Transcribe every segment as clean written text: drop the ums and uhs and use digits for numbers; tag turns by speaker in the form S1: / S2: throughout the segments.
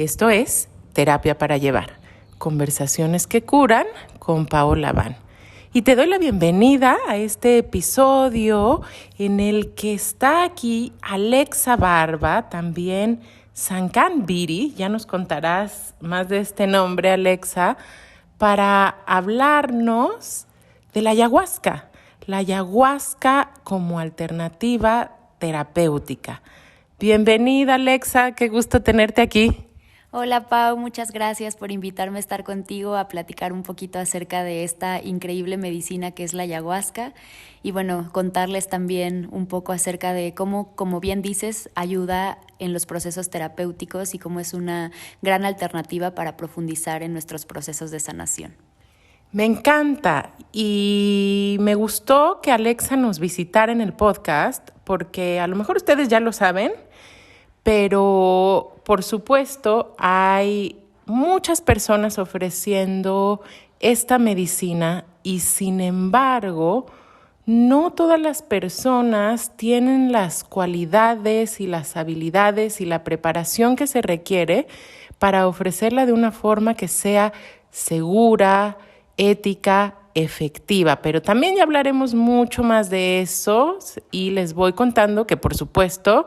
S1: Esto es Terapia para Llevar, conversaciones que curan con Paola Van. Y te doy la bienvenida a este episodio en el que está aquí Alexa Barba, también Sankan Biri, ya nos contarás más de este nombre, Alexa, para hablarnos de la ayahuasca como alternativa terapéutica. Bienvenida, Alexa, qué gusto tenerte aquí.
S2: Hola Pau, muchas gracias por invitarme a estar contigo a platicar un poquito acerca de esta increíble medicina que es la ayahuasca y bueno, contarles también un poco acerca de cómo, como bien dices, ayuda en los procesos terapéuticos y cómo es una gran alternativa para profundizar en nuestros procesos de sanación.
S1: Me encanta y me gustó que Alexa nos visitara en el podcast porque a lo mejor ustedes ya lo saben, pero por supuesto hay muchas personas ofreciendo esta medicina y sin embargo no todas las personas tienen las cualidades y las habilidades y la preparación que se requiere para ofrecerla de una forma que sea segura, ética, efectiva. Pero también ya hablaremos mucho más de eso y les voy contando que por supuesto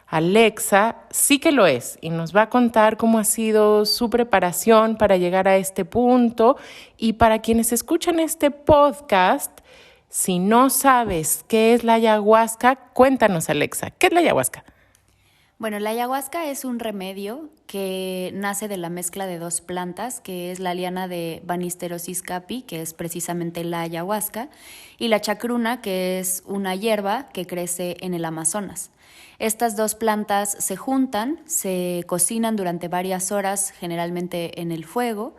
S1: Alexa sí que lo es y nos va a contar cómo ha sido su preparación para llegar a este punto. Y para quienes escuchan este podcast, si no sabes qué es la ayahuasca, cuéntanos, Alexa, ¿qué es la ayahuasca?
S2: Bueno, la ayahuasca es un remedio que nace de la mezcla de dos plantas, que es la liana de Banisteriopsis capi, que es precisamente la ayahuasca, y la chacruna, que es una hierba que crece en el Amazonas. Estas dos plantas se juntan, se cocinan durante varias horas, generalmente en el fuego,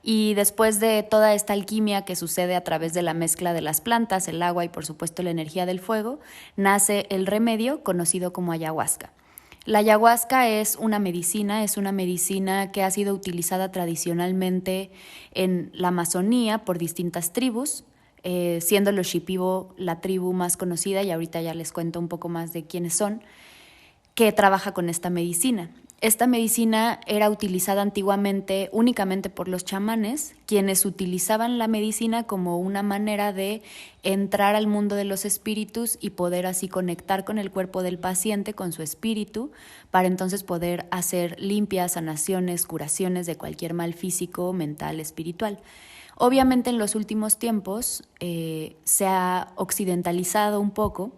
S2: y después de toda esta alquimia que sucede a través de la mezcla de las plantas, el agua y por supuesto la energía del fuego, nace el remedio conocido como ayahuasca. La ayahuasca es una medicina que ha sido utilizada tradicionalmente en la Amazonía por distintas tribus, siendo los Shipibo la tribu más conocida, y ahorita ya les cuento un poco más de quiénes son, que trabaja con esta medicina. Esta medicina era utilizada antiguamente únicamente por los chamanes, quienes utilizaban la medicina como una manera de entrar al mundo de los espíritus y poder así conectar con el cuerpo del paciente, con su espíritu, para entonces poder hacer limpias, sanaciones, curaciones de cualquier mal físico, mental, espiritual. Obviamente en los últimos tiempos se ha occidentalizado un poco.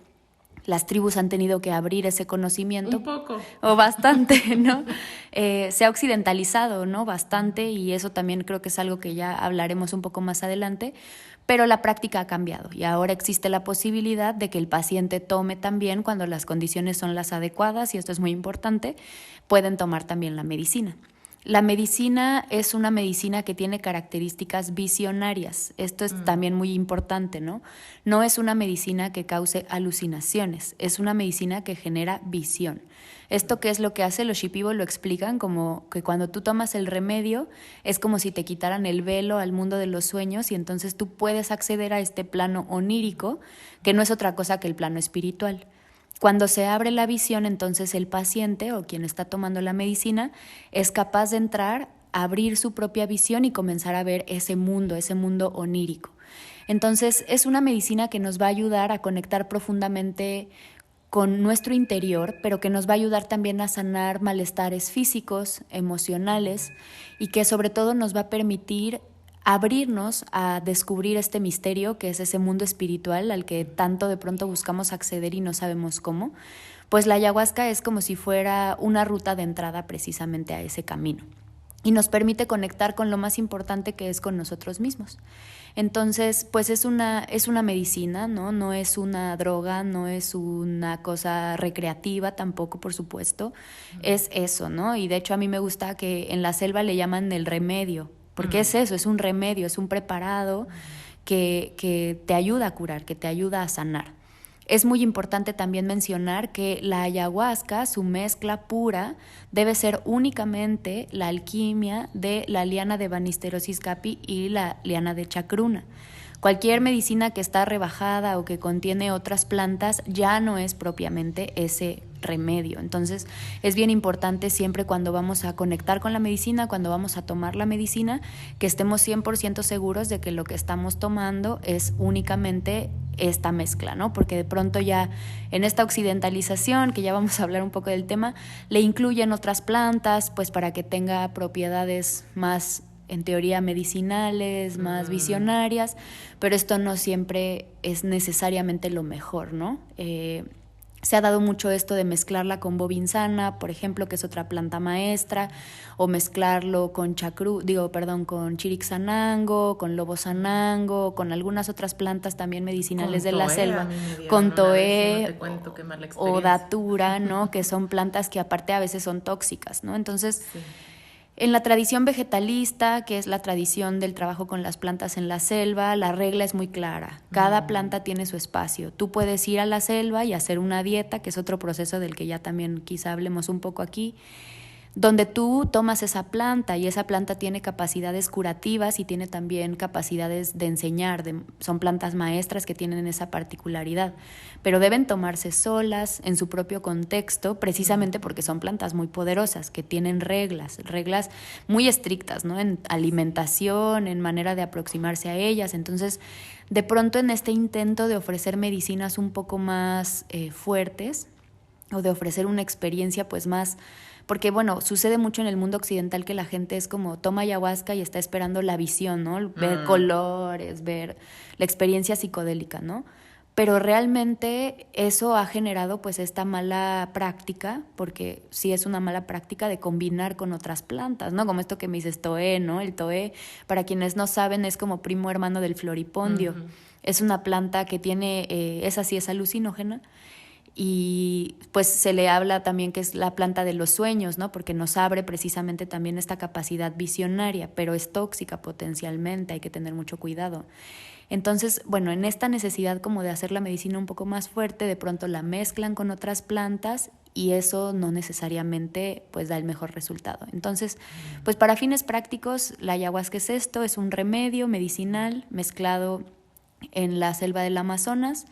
S2: Las tribus han tenido que abrir ese conocimiento.
S1: Un poco.
S2: O bastante, ¿no? Se ha occidentalizado, ¿no? Bastante, y eso también creo que es algo que ya hablaremos un poco más adelante, pero la práctica ha cambiado y ahora existe la posibilidad de que el paciente tome también, cuando las condiciones son las adecuadas, y esto es muy importante, pueden tomar también la medicina. La medicina es una medicina que tiene características visionarias. Esto es también muy importante, ¿no? No es una medicina que cause alucinaciones, es una medicina que genera visión. Esto qué es lo que hace, los Shipibo lo explican como que cuando tú tomas el remedio es como si te quitaran el velo al mundo de los sueños y entonces tú puedes acceder a este plano onírico, que no es otra cosa que el plano espiritual. Cuando se abre la visión, entonces el paciente o quien está tomando la medicina es capaz de entrar, abrir su propia visión y comenzar a ver ese mundo onírico. Entonces es una medicina que nos va a ayudar a conectar profundamente con nuestro interior, pero que nos va a ayudar también a sanar malestares físicos, emocionales, y que sobre todo nos va a permitir abrirnos a descubrir este misterio que es ese mundo espiritual al que tanto de pronto buscamos acceder y no sabemos cómo. Pues la ayahuasca es como si fuera una ruta de entrada precisamente a ese camino y nos permite conectar con lo más importante, que es con nosotros mismos. Entonces, pues es una medicina, ¿no? No es una droga, no es una cosa recreativa tampoco, por supuesto. Es eso, ¿no? Y de hecho a mí me gusta que en la selva le llaman el remedio, porque es eso, es un remedio, es un preparado que te ayuda a curar, que te ayuda a sanar. Es muy importante también mencionar que la ayahuasca, su mezcla pura, debe ser únicamente la alquimia de la liana de Banisteriopsis capi y la liana de chacruna. Cualquier medicina que está rebajada o que contiene otras plantas ya no es propiamente ese remedio. Entonces es bien importante siempre cuando vamos a conectar con la medicina, cuando vamos a tomar la medicina, que estemos 100% seguros de que lo que estamos tomando es únicamente esta mezcla, ¿no? Porque de pronto ya en esta occidentalización, que ya vamos a hablar un poco del tema, le incluyen otras plantas, pues para que tenga propiedades más, en teoría, medicinales, más visionarias, pero esto no siempre es necesariamente lo mejor, ¿no? Se ha dado mucho esto de mezclarla con bobinsana, por ejemplo, que es otra planta maestra, o mezclarlo con con chirixanango, con lobosanango, con algunas otras plantas también medicinales de la selva, con toé o datura, ¿no? Que son plantas que aparte a veces son tóxicas, ¿no? Entonces, sí. En la tradición vegetalista, que es la tradición del trabajo con las plantas en la selva, la regla es muy clara. Cada planta tiene su espacio. Tú puedes ir a la selva y hacer una dieta, que es otro proceso del que ya también quizá hablemos un poco aquí, donde tú tomas esa planta y esa planta tiene capacidades curativas y tiene también capacidades de enseñar. Son plantas maestras que tienen esa particularidad, pero deben tomarse solas en su propio contexto, precisamente porque son plantas muy poderosas, que tienen reglas muy estrictas, ¿no? En alimentación, en manera de aproximarse a ellas. Entonces, de pronto en este intento de ofrecer medicinas un poco más fuertes, o de ofrecer una experiencia pues más... Porque, bueno, sucede mucho en el mundo occidental que la gente es como toma ayahuasca y está esperando la visión, ¿no? Ver colores, ver la experiencia psicodélica, ¿no? Pero realmente eso ha generado pues esta mala práctica, porque sí es una mala práctica de combinar con otras plantas, ¿no? Como esto que me dices toé, ¿no? El toé, para quienes no saben, es como primo hermano del floripondio. Es una planta que tiene, esa sí es alucinógena, y pues se le habla también que es la planta de los sueños, ¿no? Porque nos abre precisamente también esta capacidad visionaria, pero es tóxica potencialmente, hay que tener mucho cuidado. Entonces, bueno, en esta necesidad como de hacer la medicina un poco más fuerte, de pronto la mezclan con otras plantas y eso no necesariamente pues da el mejor resultado. Entonces, pues para fines prácticos, la ayahuasca es esto, es un remedio medicinal mezclado en la selva del Amazonas,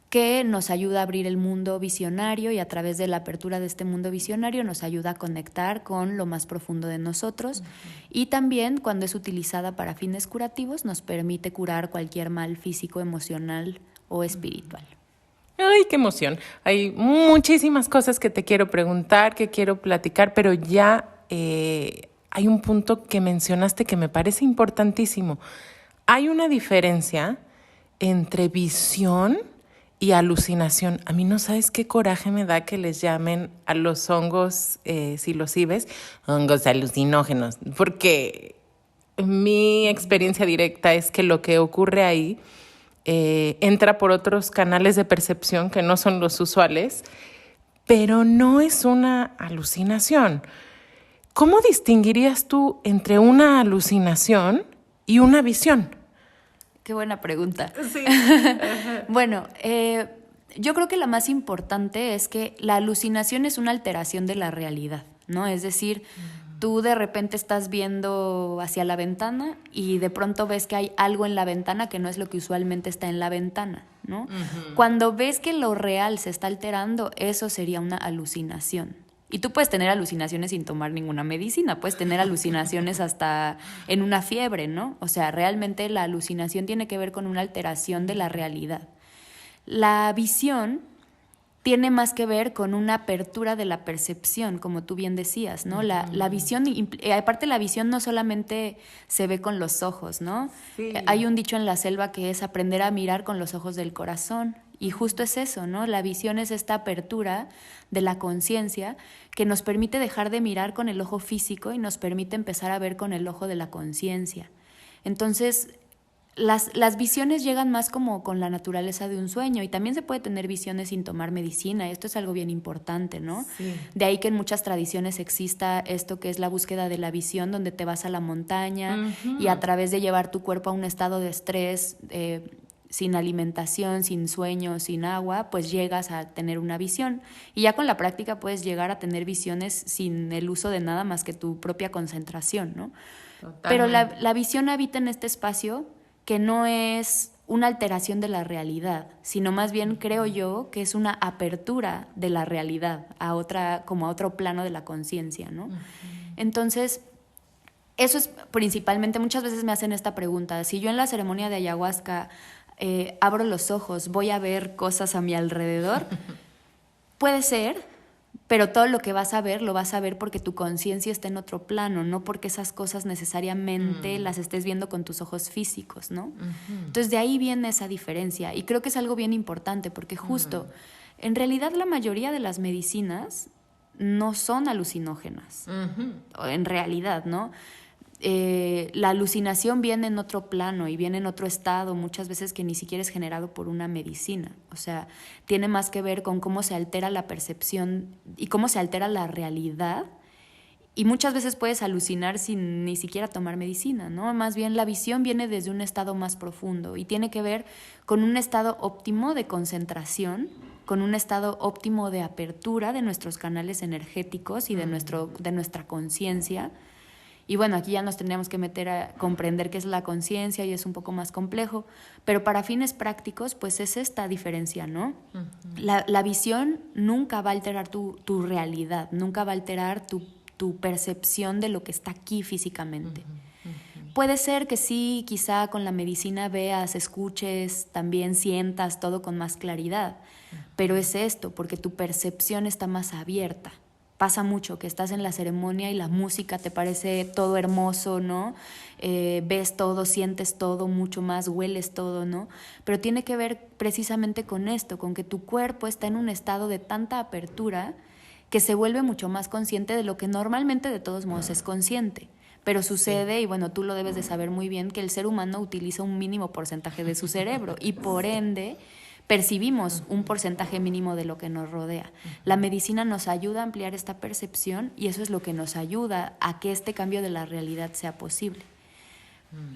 S2: que nos ayuda a abrir el mundo visionario y a través de la apertura de este mundo visionario nos ayuda a conectar con lo más profundo de nosotros. Y también cuando es utilizada para fines curativos nos permite curar cualquier mal físico, emocional o espiritual.
S1: ¡Ay, qué emoción! Hay muchísimas cosas que te quiero preguntar, que quiero platicar, pero ya hay un punto que mencionaste que me parece importantísimo. Hay una diferencia entre visión y alucinación. A mí no sabes qué coraje me da que les llamen a los hongos psilocibes hongos alucinógenos, porque mi experiencia directa es que lo que ocurre ahí entra por otros canales de percepción que no son los usuales, pero no es una alucinación. ¿Cómo distinguirías tú entre una alucinación y una visión?
S2: Qué buena pregunta.
S1: Sí.
S2: Bueno, yo creo que la más importante es que la alucinación es una alteración de la realidad, ¿no? Es decir, tú de repente estás viendo hacia la ventana y de pronto ves que hay algo en la ventana que no es lo que usualmente está en la ventana, ¿no? Cuando ves que lo real se está alterando, eso sería una alucinación. Y tú puedes tener alucinaciones sin tomar ninguna medicina, puedes tener alucinaciones hasta en una fiebre, ¿no? O sea, realmente la alucinación tiene que ver con una alteración de la realidad. La visión tiene más que ver con una apertura de la percepción, como tú bien decías, ¿no? La visión, aparte la visión no solamente se ve con los ojos, ¿no? Sí. Hay un dicho en la selva que es aprender a mirar con los ojos del corazón. Y justo es eso, ¿no? La visión es esta apertura de la conciencia que nos permite dejar de mirar con el ojo físico y nos permite empezar a ver con el ojo de la conciencia. Entonces, las visiones llegan más como con la naturaleza de un sueño y también se puede tener visiones sin tomar medicina. Esto es algo bien importante, ¿no? Sí. De ahí que en muchas tradiciones exista esto que es la búsqueda de la visión, donde te vas a la montaña y a través de llevar tu cuerpo a un estado de estrés, sin alimentación, sin sueño, sin agua, pues llegas a tener una visión. Y ya con la práctica puedes llegar a tener visiones sin el uso de nada más que tu propia concentración, ¿no? Totalmente. Pero la visión habita en este espacio que no es una alteración de la realidad, sino más bien creo yo que es una apertura de la realidad como a otro plano de la conciencia, ¿no? Entonces, eso es principalmente, muchas veces me hacen esta pregunta: si yo en la ceremonia de ayahuasca abro los ojos, ¿voy a ver cosas a mi alrededor? Puede ser, pero todo lo que vas a ver, lo vas a ver porque tu conciencia está en otro plano, no porque esas cosas necesariamente las estés viendo con tus ojos físicos, ¿no? Entonces, de ahí viene esa diferencia. Y creo que es algo bien importante, porque justo, en realidad la mayoría de las medicinas no son alucinógenas, en realidad, ¿no? La alucinación viene en otro plano y viene en otro estado, muchas veces que ni siquiera es generado por una medicina. O sea, tiene más que ver con cómo se altera la percepción y cómo se altera la realidad. Y muchas veces puedes alucinar sin ni siquiera tomar medicina, ¿no? Más bien la visión viene desde un estado más profundo y tiene que ver con un estado óptimo de concentración, con un estado óptimo de apertura de nuestros canales energéticos y de nuestra conciencia. Y bueno, aquí ya nos tendríamos que meter a comprender qué es la conciencia y es un poco más complejo, pero para fines prácticos, pues es esta diferencia, ¿no? La visión nunca va a alterar tu realidad, nunca va a alterar tu percepción de lo que está aquí físicamente. Puede ser que sí, quizá con la medicina veas, escuches, también sientas todo con más claridad, pero es esto, porque tu percepción está más abierta. Pasa mucho que estás en la ceremonia y la música te parece todo hermoso, ¿no? Ves todo, sientes todo, mucho más, hueles todo, ¿no? Pero tiene que ver precisamente con esto, con que tu cuerpo está en un estado de tanta apertura que se vuelve mucho más consciente de lo que normalmente de todos modos es consciente. Pero sucede, y bueno, tú lo debes de saber muy bien, que el ser humano utiliza un mínimo porcentaje de su cerebro y por ende percibimos un porcentaje mínimo de lo que nos rodea. La medicina nos ayuda a ampliar esta percepción y eso es lo que nos ayuda a que este cambio de la realidad sea posible.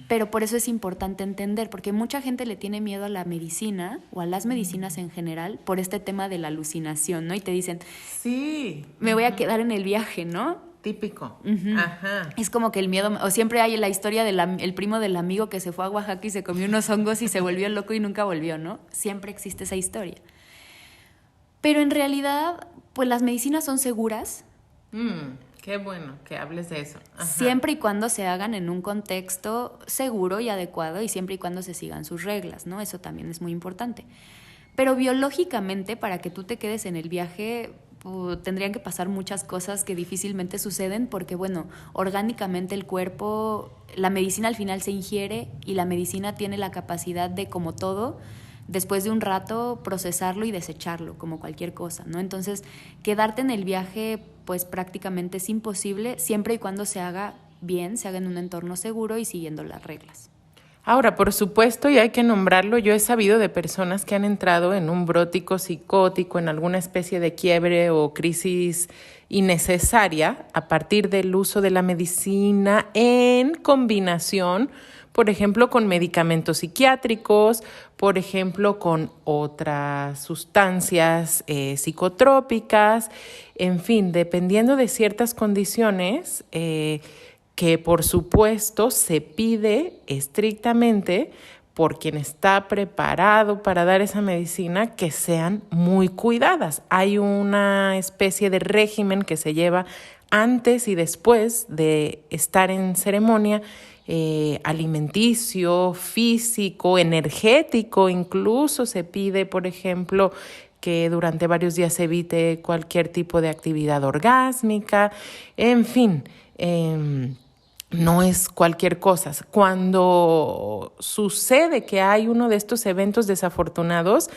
S2: Pero por eso es importante entender, porque mucha gente le tiene miedo a la medicina o a las medicinas en general por este tema de la alucinación, ¿no? Y te dicen,
S1: sí,
S2: me voy a quedar en el viaje, ¿no?
S1: Típico.
S2: Ajá. Es como que el miedo, o siempre hay la historia del primo del amigo que se fue a Oaxaca y se comió unos hongos y se volvió loco y nunca volvió, ¿no? Siempre existe esa historia. Pero en realidad, pues las medicinas son seguras.
S1: Qué bueno que hables de eso. Ajá.
S2: Siempre y cuando se hagan en un contexto seguro y adecuado y siempre y cuando se sigan sus reglas, ¿no? Eso también es muy importante. Pero biológicamente, para que tú te quedes en el viaje, tendrían que pasar muchas cosas que difícilmente suceden porque, bueno, orgánicamente el cuerpo, la medicina al final se ingiere y la medicina tiene la capacidad de, como todo, después de un rato procesarlo y desecharlo, como cualquier cosa, ¿no? Entonces, quedarte en el viaje, pues prácticamente es imposible siempre y cuando se haga bien, se haga en un entorno seguro y siguiendo las reglas.
S1: Ahora, por supuesto, y hay que nombrarlo, yo he sabido de personas que han entrado en un brótico psicótico, en alguna especie de quiebre o crisis innecesaria a partir del uso de la medicina en combinación, por ejemplo, con medicamentos psiquiátricos, por ejemplo, con otras sustancias psicotrópicas, en fin, dependiendo de ciertas condiciones, que por supuesto se pide estrictamente por quien está preparado para dar esa medicina que sean muy cuidadas. Hay una especie de régimen que se lleva antes y después de estar en ceremonia, alimenticio, físico, energético, incluso se pide, por ejemplo, que durante varios días se evite cualquier tipo de actividad orgásmica, en fin. No es cualquier cosa. Cuando sucede que hay uno de estos eventos desafortunados,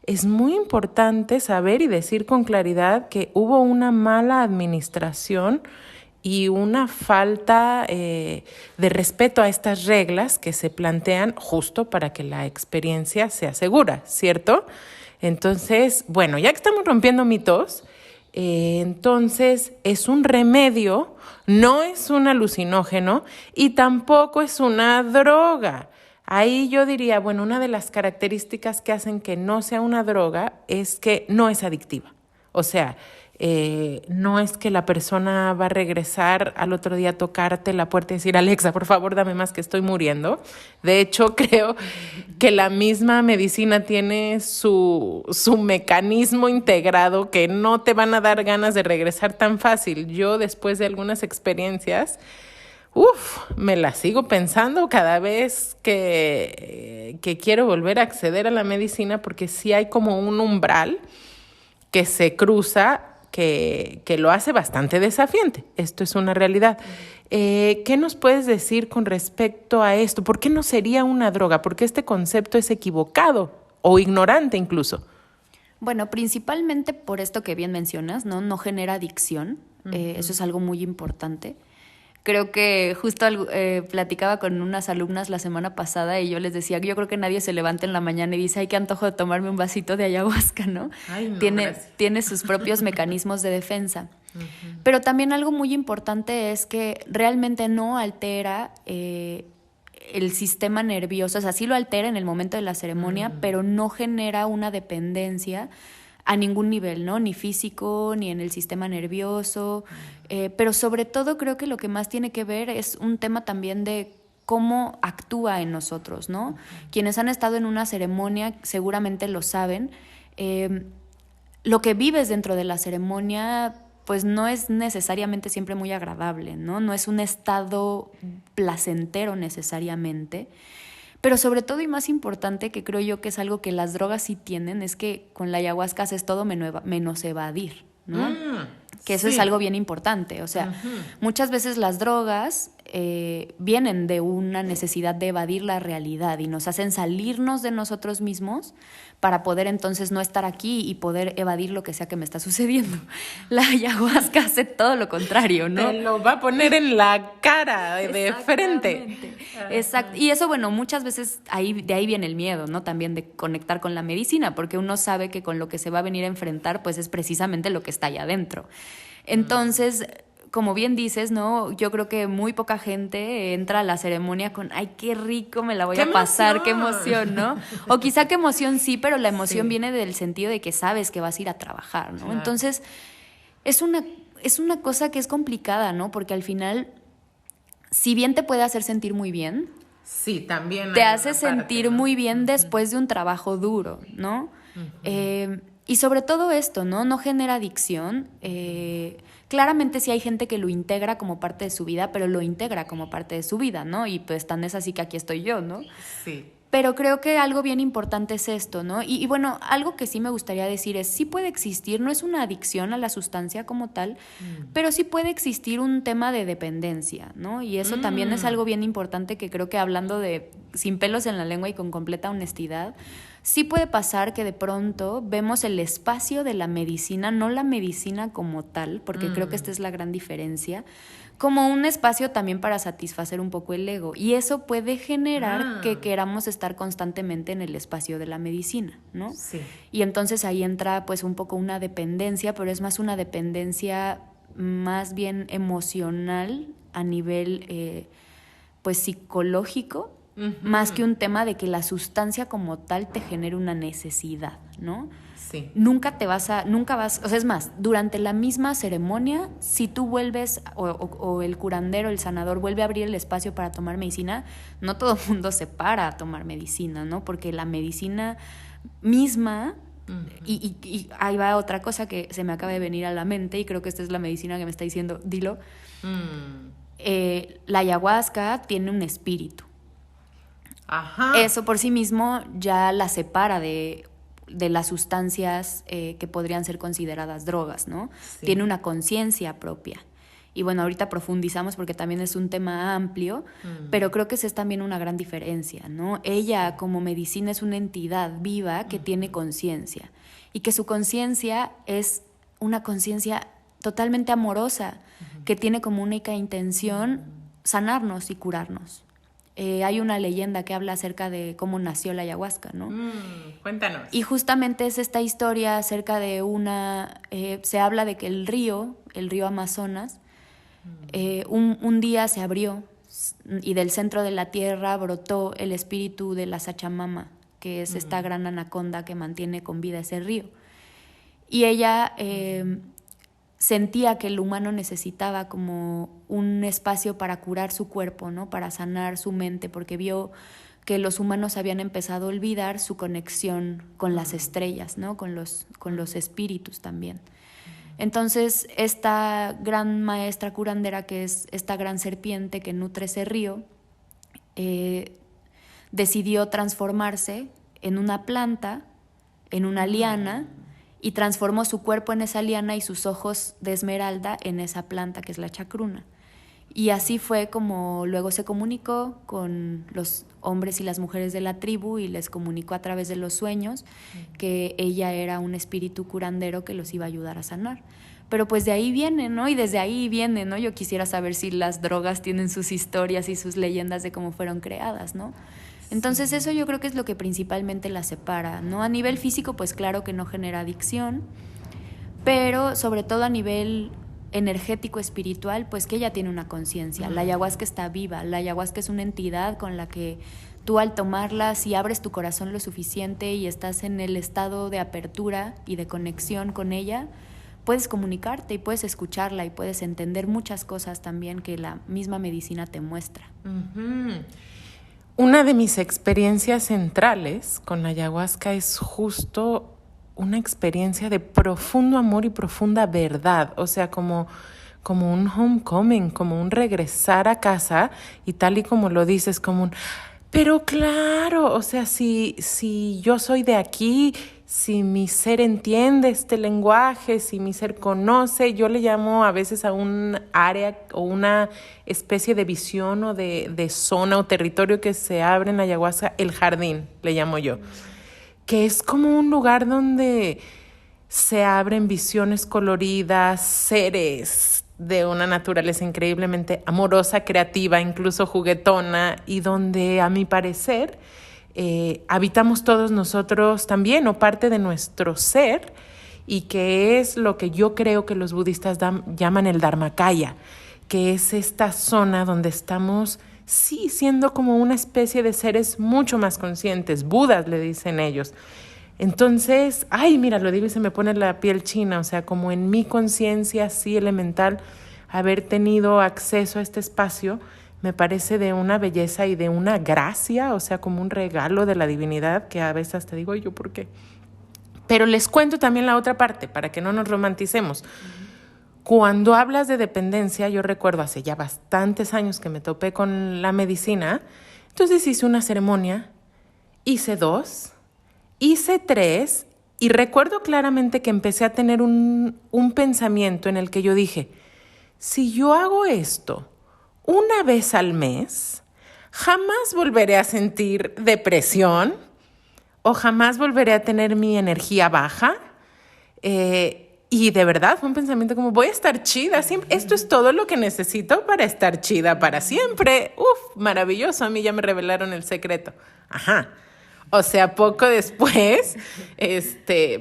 S1: es muy importante saber y decir con claridad que hubo una mala administración y una falta de respeto a estas reglas que se plantean justo para que la experiencia sea segura, ¿cierto? Entonces, bueno, ya que estamos rompiendo mitos, entonces es un remedio, no es un alucinógeno y tampoco es una droga. Ahí yo diría, bueno, una de las características que hacen que no sea una droga es que no es adictiva. O sea, No es que la persona va a regresar al otro día a tocarte la puerta y decir, Alexa, por favor, dame más que estoy muriendo. De hecho, creo que la misma medicina tiene su mecanismo integrado que no te van a dar ganas de regresar tan fácil. Yo, después de algunas experiencias, me la sigo pensando cada vez que quiero volver a acceder a la medicina, porque sí hay como un umbral que se cruza que lo hace bastante desafiante. Esto es una realidad. ¿Qué nos puedes decir con respecto a esto? ¿Por qué no sería una droga? ¿Por qué este concepto es equivocado o ignorante incluso?
S2: Bueno, principalmente por esto que bien mencionas, ¿no? No genera adicción. Eso es algo muy importante. Creo que justo platicaba con unas alumnas la semana pasada y yo les decía, yo creo que nadie se levanta en la mañana y dice, ay, qué antojo de tomarme un vasito de ayahuasca, ¿no?
S1: Ay, no,
S2: tiene sus propios mecanismos de defensa. Pero también algo muy importante es que realmente no altera el sistema nervioso, o sea, sí lo altera en el momento de la ceremonia, pero no genera una dependencia a ningún nivel, ¿no? Ni físico, ni en el sistema nervioso, pero sobre todo creo que lo que más tiene que ver es un tema también de cómo actúa en nosotros, ¿no? Quienes han estado en una ceremonia seguramente lo saben. Lo que vives dentro de la ceremonia pues no es necesariamente siempre muy agradable, ¿no? No es un estado placentero necesariamente. Pero sobre todo y más importante, que creo yo que es algo que las drogas sí tienen, es que con la ayahuasca haces todo menos evadir, ¿no? Que eso es algo bien importante. O sea, muchas veces las drogas vienen de una necesidad de evadir la realidad y nos hacen salirnos de nosotros mismos para poder entonces no estar aquí y poder evadir lo que sea que me está sucediendo. La ayahuasca hace todo lo contrario, ¿no?
S1: Te lo va a poner en la cara de frente.
S2: Exacto. Y eso, bueno, muchas veces de ahí viene el miedo, ¿no? También de conectar con la medicina, porque uno sabe que con lo que se va a venir a enfrentar, pues es precisamente lo que está allá adentro. Entonces, como bien dices, ¿no? Yo creo que muy poca gente entra a la ceremonia con, ay, qué rico, me la voy a pasar, qué emoción, ¿no? O quizá qué emoción sí, pero la emoción viene del sentido de que sabes que vas a ir a trabajar, ¿no? Claro. Entonces, es una cosa que es complicada, ¿no? Porque al final, si bien te puede hacer sentir muy bien,
S1: sí, también
S2: te hace sentir muy bien después de un trabajo duro, ¿no? Y sobre todo esto, ¿no? No genera adicción. Claramente sí hay gente que lo integra como parte de su vida, pero lo integra como parte de su vida, ¿no? Y pues tan es así que aquí estoy yo, ¿no?
S1: Sí.
S2: Pero creo que algo bien importante es esto, ¿no? Y bueno, algo que sí me gustaría decir es, sí puede existir, no es una adicción a la sustancia como tal, pero sí puede existir un tema de dependencia, ¿no? Y eso también es algo bien importante que creo que hablando de sin pelos en la lengua y con completa honestidad, sí puede pasar que de pronto vemos el espacio de la medicina, no la medicina como tal, porque creo que esta es la gran diferencia, como un espacio también para satisfacer un poco el ego. Y eso puede generar que queramos estar constantemente en el espacio de la medicina, ¿no?
S1: Sí.
S2: Y entonces ahí entra pues un poco una dependencia, pero es más una dependencia más bien emocional a nivel pues psicológico, más que un tema de que la sustancia como tal te genere una necesidad, ¿no?
S1: Sí.
S2: Nunca vas, o sea, es más, durante la misma ceremonia, si tú vuelves, o el curandero, el sanador, vuelve a abrir el espacio para tomar medicina, no todo el mundo se para a tomar medicina, ¿no? Porque la medicina misma, y ahí va otra cosa que se me acaba de venir a la mente, y creo que esta es la medicina que me está diciendo, dilo, la ayahuasca tiene un espíritu.
S1: Ajá.
S2: Eso por sí mismo ya la separa de las sustancias que podrían ser consideradas drogas, ¿no? Sí. Tiene una conciencia propia. Y bueno, ahorita profundizamos porque también es un tema amplio, pero creo que esa es también una gran diferencia, ¿no? Ella como medicina es una entidad viva que tiene conciencia y que su conciencia es una conciencia totalmente amorosa, que tiene como única intención sanarnos y curarnos. Hay una leyenda que habla acerca de cómo nació la ayahuasca, ¿no?
S1: Cuéntanos.
S2: Y justamente es esta historia acerca de se habla de que el río Amazonas, un día se abrió y del centro de la tierra brotó el espíritu de la Sachamama, que es esta gran anaconda que mantiene con vida ese río. Y ella sentía que el humano necesitaba como un espacio para curar su cuerpo, ¿no? Para sanar su mente, porque vio que los humanos habían empezado a olvidar su conexión con las estrellas, ¿no? Con los espíritus también. Entonces, esta gran maestra curandera, que es esta gran serpiente que nutre ese río, decidió transformarse en una planta, en una liana, y transformó su cuerpo en esa liana y sus ojos de esmeralda en esa planta que es la chacruna. Y así fue como luego se comunicó con los hombres y las mujeres de la tribu y les comunicó a través de los sueños que ella era un espíritu curandero que los iba a ayudar a sanar. Pero pues de ahí viene, ¿no? Y desde ahí viene, ¿no? Yo quisiera saber si las drogas tienen sus historias y sus leyendas de cómo fueron creadas, ¿no? Entonces eso yo creo que es lo que principalmente las separa, ¿no? A nivel físico, pues claro que no genera adicción, pero sobre todo a nivel energético, espiritual, pues que ella tiene una conciencia. La ayahuasca está viva, la ayahuasca es una entidad con la que tú al tomarla, si abres tu corazón lo suficiente y estás en el estado de apertura y de conexión con ella, puedes comunicarte y puedes escucharla y puedes entender muchas cosas también que la misma medicina te muestra.
S1: Uh-huh. Una de mis experiencias centrales con la ayahuasca es justo una experiencia de profundo amor y profunda verdad, o sea, como un homecoming, como un regresar a casa, y tal y como lo dices, como un, pero claro, o sea, si yo soy de aquí, si mi ser entiende este lenguaje, si mi ser conoce, yo le llamo a veces a un área o una especie de visión o de zona o territorio que se abre en la ayahuasca, el jardín, le llamo yo, que es como un lugar donde se abren visiones coloridas, seres de una naturaleza increíblemente amorosa, creativa, incluso juguetona, y donde, a mi parecer, habitamos todos nosotros también, o parte de nuestro ser, y que es lo que yo creo que los budistas llaman el Dharmakaya, que es esta zona donde estamos, sí, siendo como una especie de seres mucho más conscientes, Budas le dicen ellos. Entonces, ay, mira, lo digo y se me pone la piel china, o sea, como en mi conciencia así elemental, haber tenido acceso a este espacio me parece de una belleza y de una gracia, o sea, como un regalo de la divinidad, que a veces hasta digo, ¿yo por qué? Pero les cuento también la otra parte, para que no nos romanticemos. Cuando hablas de dependencia, yo recuerdo hace ya bastantes años que me topé con la medicina, entonces hice una ceremonia, hice 2, hice 3, y recuerdo claramente que empecé a tener un pensamiento en el que yo dije, si yo hago esto una vez al mes, jamás volveré a sentir depresión o jamás volveré a tener mi energía baja. Y de verdad fue un pensamiento como, voy a estar chida siempre. Esto es todo lo que necesito para estar chida para siempre. Uf, maravilloso. A mí ya me revelaron el secreto. Ajá. O sea, poco después,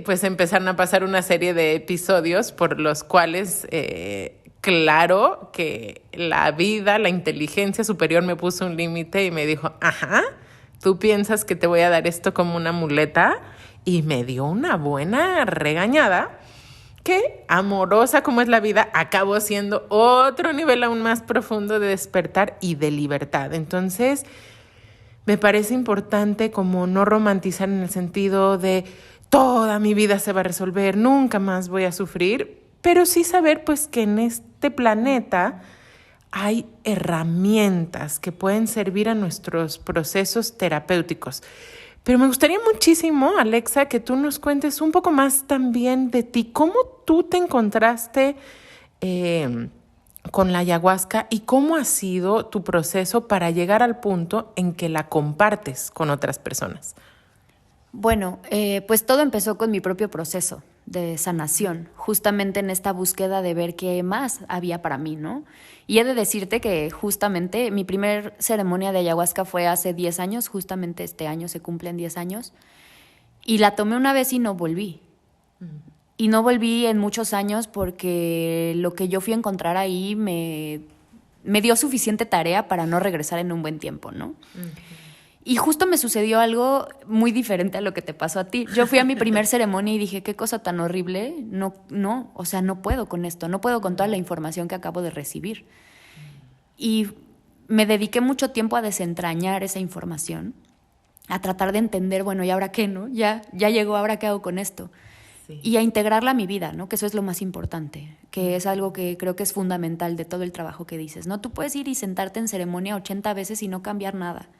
S1: pues empezaron a pasar una serie de episodios por los cuales, claro que la vida, la inteligencia superior me puso un límite y me dijo, ajá, ¿tú piensas que te voy a dar esto como una muleta? Y me dio una buena regañada que, amorosa como es la vida, acabó siendo otro nivel aún más profundo de despertar y de libertad. Entonces, me parece importante como no romantizar en el sentido de toda mi vida se va a resolver, nunca más voy a sufrir, pero sí saber pues que en este planeta hay herramientas que pueden servir a nuestros procesos terapéuticos. Pero me gustaría muchísimo, Alexa, que tú nos cuentes un poco más también de ti. ¿Cómo tú te encontraste con la ayahuasca y cómo ha sido tu proceso para llegar al punto en que la compartes con otras personas?
S2: Bueno, pues todo empezó con mi propio proceso de sanación, justamente en esta búsqueda de ver qué más había para mí, ¿no? Y he de decirte que justamente mi primer ceremonia de ayahuasca fue hace 10 años, justamente este año se cumplen 10 años, y la tomé una vez y no volví. Y no volví en muchos años porque lo que yo fui a encontrar ahí me dio suficiente tarea para no regresar en un buen tiempo, ¿no? Y justo me sucedió algo muy diferente a lo que te pasó a ti. Yo fui a mi primer ceremonia y dije, qué cosa tan horrible. No, o sea, no puedo con esto, no puedo con toda la información que acabo de recibir. Y me dediqué mucho tiempo a desentrañar esa información, a tratar de entender, bueno, ¿y ahora qué, no? Ya llegó, ¿ahora qué hago con esto? Sí. Y a integrarla a mi vida, ¿no? Que eso es lo más importante, que es algo que creo que es fundamental de todo el trabajo que dices, ¿no? Tú puedes ir y sentarte en ceremonia 80 veces y no cambiar nada.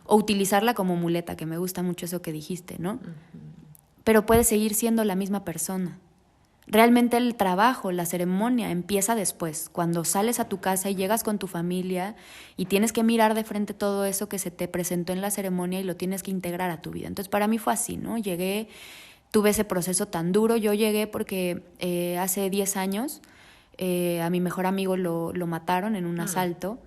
S2: O utilizarla como muleta, que me gusta mucho eso que dijiste, ¿no? Pero puedes seguir siendo la misma persona. Realmente el trabajo, la ceremonia empieza después, cuando sales a tu casa y llegas con tu familia y tienes que mirar de frente todo eso que se te presentó en la ceremonia y lo tienes que integrar a tu vida. Entonces para mí fue así, ¿no? Llegué, tuve ese proceso tan duro. Yo llegué porque hace 10 años a mi mejor amigo lo mataron en un asalto.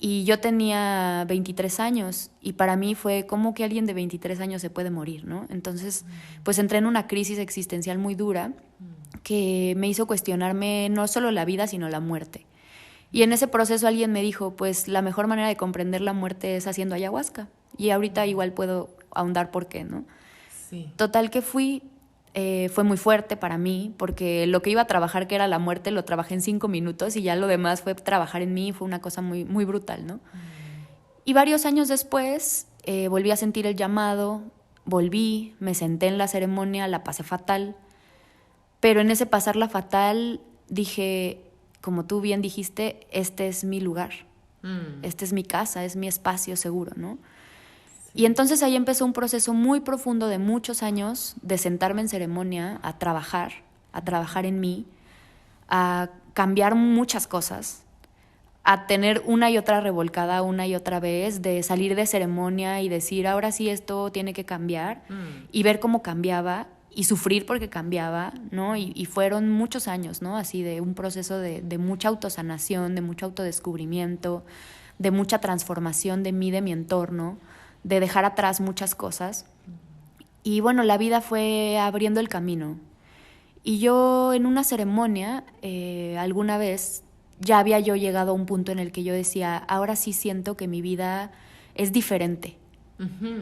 S2: Y yo tenía 23 años y para mí fue como que alguien de 23 años se puede morir, ¿no? Entonces, pues entré en una crisis existencial muy dura que me hizo cuestionarme no solo la vida, sino la muerte. Y en ese proceso alguien me dijo, pues la mejor manera de comprender la muerte es haciendo ayahuasca. Y ahorita igual puedo ahondar por qué, ¿no? Sí. Total que fui... fue muy fuerte para mí porque lo que iba a trabajar, que era la muerte, lo trabajé en 5 minutos y ya lo demás fue trabajar en mí, fue una cosa muy, muy brutal, ¿no? Y varios años después volví a sentir el llamado, volví, me senté en la ceremonia, la pasé fatal, pero en ese pasarla fatal dije, como tú bien dijiste, este es mi lugar, esta es mi casa, es mi espacio seguro, ¿no? Y entonces ahí empezó un proceso muy profundo de muchos años de sentarme en ceremonia a trabajar en mí, a cambiar muchas cosas, a tener una y otra revolcada una y otra vez, de salir de ceremonia y decir, ahora sí esto tiene que cambiar, y ver cómo cambiaba y sufrir porque cambiaba, ¿no? Y fueron muchos años, ¿no? Así de un proceso de mucha autosanación, de mucho autodescubrimiento, de mucha transformación de mí, de mi entorno, de dejar atrás muchas cosas. Y bueno, la vida fue abriendo el camino. Y yo en una ceremonia, alguna vez, ya había yo llegado a un punto en el que yo decía, ahora sí siento que mi vida es diferente.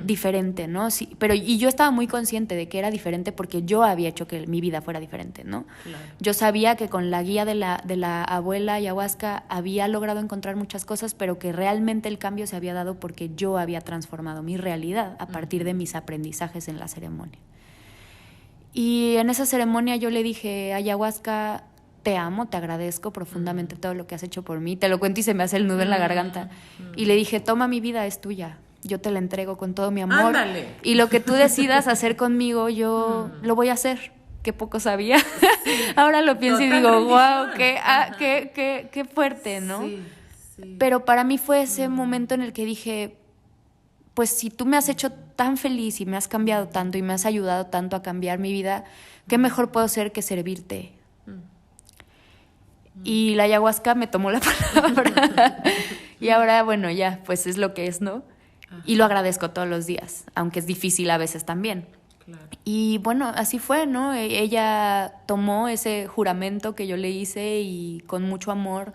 S2: Diferente, ¿no? Sí, pero y yo estaba muy consciente de que era diferente porque yo había hecho que mi vida fuera diferente, ¿no? Claro. Yo sabía que con la guía de la abuela ayahuasca había logrado encontrar muchas cosas, pero que realmente el cambio se había dado porque yo había transformado mi realidad a partir de mis aprendizajes en la ceremonia. Y en esa ceremonia yo le dije, ayahuasca, te amo, te agradezco profundamente todo lo que has hecho por mí. Te lo cuento y se me hace el nudo en la garganta. Y le dije, toma, mi vida es tuya. Yo te la entrego con todo mi amor. ¡Ándale! Y lo que tú decidas hacer conmigo, yo lo voy a hacer. Qué poco sabía. Ahora lo pienso y digo, wow, qué fuerte, ¿no? Sí, sí. Pero para mí fue ese momento en el que dije, pues si tú me has hecho tan feliz y me has cambiado tanto y me has ayudado tanto a cambiar mi vida, ¿qué mejor puedo ser que servirte? Y la ayahuasca me tomó la palabra. Y ahora, bueno, ya, pues es lo que es, ¿no? Y lo agradezco todos los días, aunque es difícil a veces también. Claro. Y bueno, así fue, ¿no? Ella tomó ese juramento que yo le hice y con mucho amor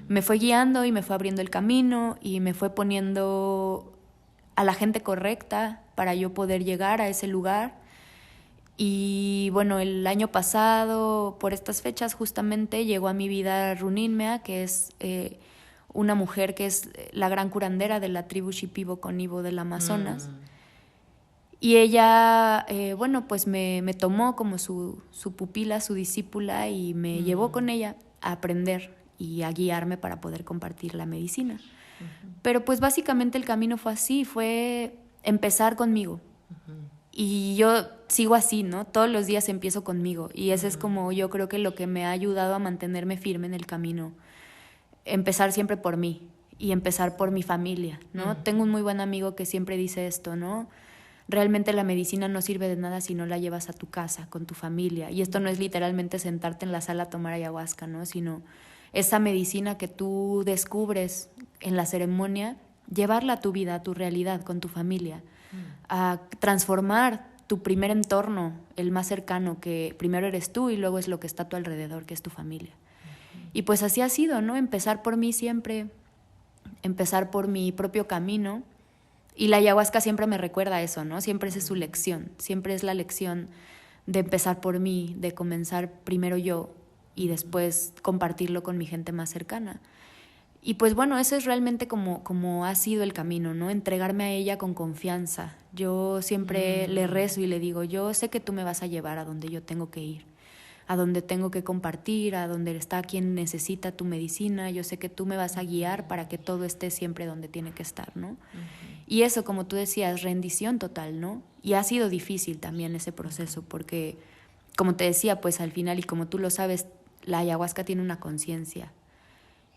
S2: me fue guiando y me fue abriendo el camino y me fue poniendo a la gente correcta para yo poder llegar a ese lugar. Y bueno, el año pasado, por estas fechas justamente, llegó a mi vida Runinmea, que es... una mujer que es la gran curandera de la tribu Shipibo-Conibo del Amazonas. Y ella, bueno, pues me tomó como su pupila, su discípula, y me llevó con ella a aprender y a guiarme para poder compartir la medicina. Pero pues básicamente el camino fue así, fue empezar conmigo. Y yo sigo así, ¿no? Todos los días empiezo conmigo. Y ese es como yo creo que lo que me ha ayudado a mantenerme firme en el camino. Empezar siempre por mí y empezar por mi familia, ¿no? Tengo un muy buen amigo que siempre dice esto, ¿no? Realmente la medicina no sirve de nada si no la llevas a tu casa, con tu familia. Y esto no es literalmente sentarte en la sala a tomar ayahuasca, ¿no? Sino esa medicina que tú descubres en la ceremonia, llevarla a tu vida, a tu realidad, con tu familia. A transformar tu primer entorno, el más cercano, que primero eres tú y luego es lo que está a tu alrededor, que es tu familia. Y pues así ha sido, ¿no? Empezar por mí siempre, empezar por mi propio camino, Y la ayahuasca siempre me recuerda eso, ¿no? Siempre esa es su lección, siempre es la lección de empezar por mí, de comenzar primero yo y después compartirlo con mi gente más cercana. Y pues bueno, eso es realmente como ha sido el camino, ¿no? Entregarme a ella con confianza. Yo siempre le rezo y le digo, yo sé que tú me vas a llevar a donde yo tengo que ir, a donde tengo que compartir, a donde está quien necesita tu medicina. Yo sé que tú me vas a guiar para que todo esté siempre donde tiene que estar, ¿no? Y eso, como tú decías, rendición total, ¿no? Y ha sido difícil también ese proceso porque, como te decía, pues al final, y como tú lo sabes, la ayahuasca tiene una conciencia.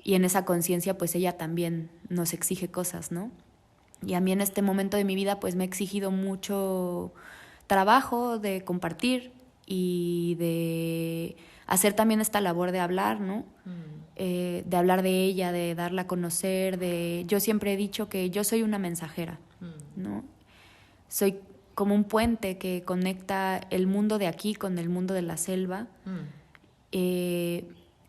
S2: Y en esa conciencia, pues ella también nos exige cosas, ¿no? Y a mí en este momento de mi vida, pues me ha exigido mucho trabajo de compartir y de hacer también esta labor de hablar, ¿no? De hablar de ella, de darla a conocer, Yo siempre he dicho que yo soy una mensajera, ¿no? Soy como un puente que conecta el mundo de aquí con el mundo de la selva.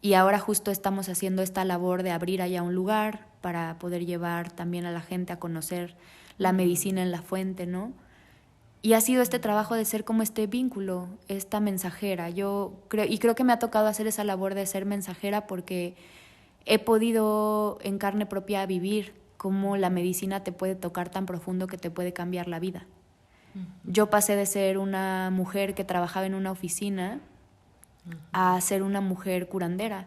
S2: Y ahora justo estamos haciendo esta labor de abrir allá un lugar para poder llevar también a la gente a conocer la medicina en la fuente, ¿no? Y ha sido este trabajo de ser como este vínculo, esta mensajera. Yo creo que me ha tocado hacer esa labor de ser mensajera porque he podido en carne propia vivir cómo la medicina te puede tocar tan profundo que te puede cambiar la vida. Yo pasé de ser una mujer que trabajaba en una oficina a ser una mujer curandera.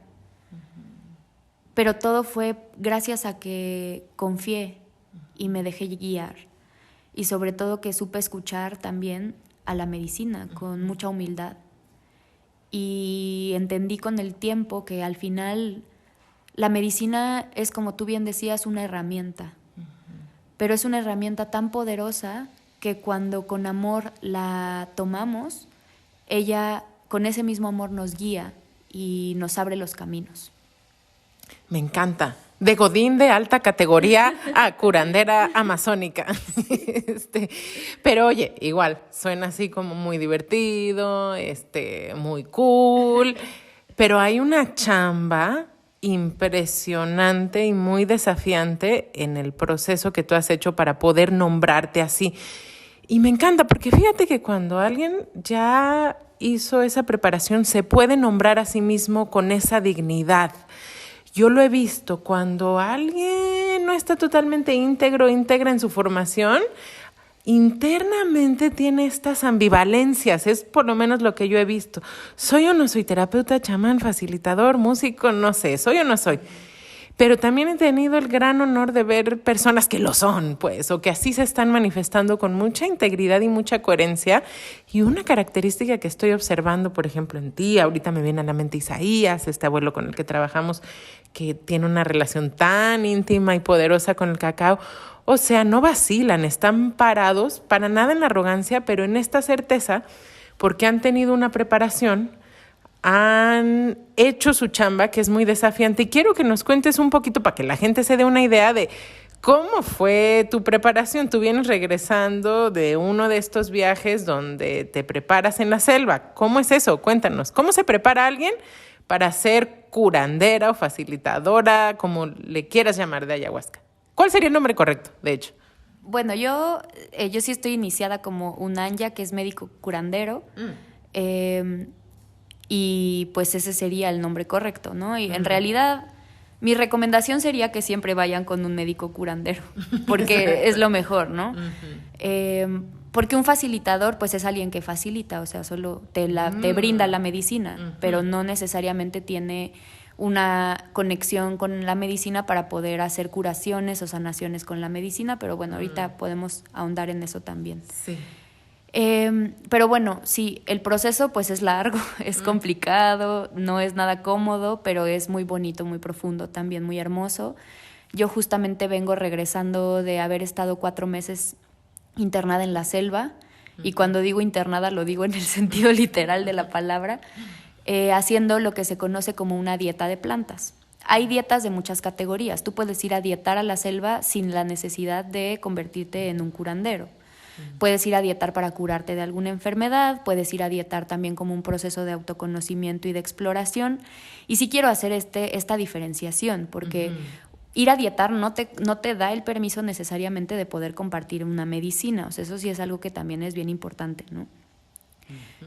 S2: Pero todo fue gracias a que confié y me dejé guiar. Y sobre todo que supe escuchar también a la medicina con mucha humildad. Y entendí con el tiempo que al final la medicina es, como tú bien decías, una herramienta. Pero es una herramienta tan poderosa que cuando con amor la tomamos, ella con ese mismo amor nos guía y nos abre los caminos.
S1: Me encanta. De godín de alta categoría a curandera amazónica. Pero oye, igual, suena así como muy divertido, muy cool. Pero hay una chamba impresionante y muy desafiante en el proceso que tú has hecho para poder nombrarte así. Y me encanta, porque fíjate que cuando alguien ya hizo esa preparación, se puede nombrar a sí mismo con esa dignidad. Yo lo he visto cuando alguien no está totalmente íntegra en su formación, internamente tiene estas ambivalencias, es por lo menos lo que yo he visto. ¿Soy o no soy terapeuta, chamán, facilitador, músico? No sé, ¿soy o no soy? Pero también he tenido el gran honor de ver personas que lo son, pues, o que así se están manifestando con mucha integridad y mucha coherencia. Y una característica que estoy observando, por ejemplo, en ti, ahorita me viene a la mente Isaías, este abuelo con el que trabajamos, que tiene una relación tan íntima y poderosa con el cacao. O sea, no vacilan, están parados, para nada en la arrogancia, pero en esta certeza, porque han tenido una preparación, han hecho su chamba, que es muy desafiante. Y quiero que nos cuentes un poquito para que la gente se dé una idea de cómo fue tu preparación. Tú vienes regresando de uno de estos viajes donde te preparas en la selva. ¿Cómo es eso? Cuéntanos. ¿Cómo se prepara alguien para ser curandera o facilitadora, como le quieras llamar, de ayahuasca? ¿Cuál sería el nombre correcto, de hecho?
S2: Bueno, yo sí estoy iniciada como Unanya, que es médico curandero. Y pues ese sería el nombre correcto, ¿no? Y en realidad mi recomendación sería que siempre vayan con un médico curandero, porque es lo mejor, ¿no? Porque un facilitador pues es alguien que facilita, o sea, solo te brinda la medicina, pero no necesariamente tiene una conexión con la medicina para poder hacer curaciones o sanaciones con la medicina, pero bueno, ahorita podemos ahondar en eso también.
S1: Sí.
S2: Pero bueno, sí, el proceso pues es largo, es complicado, no es nada cómodo, pero es muy bonito, muy profundo, también muy hermoso. Yo justamente vengo regresando de haber estado 4 meses internada en la selva, y cuando digo internada lo digo en el sentido literal de la palabra, haciendo lo que se conoce como una dieta de plantas. Hay dietas de muchas categorías. Tú puedes ir a dietar a la selva sin la necesidad de convertirte en un curandero. Puedes ir a dietar para curarte de alguna enfermedad, puedes ir a dietar también como un proceso de autoconocimiento y de exploración. Y sí quiero hacer esta diferenciación, porque ir a dietar no te da el permiso necesariamente de poder compartir una medicina. O sea, eso sí es algo que también es bien importante, ¿no?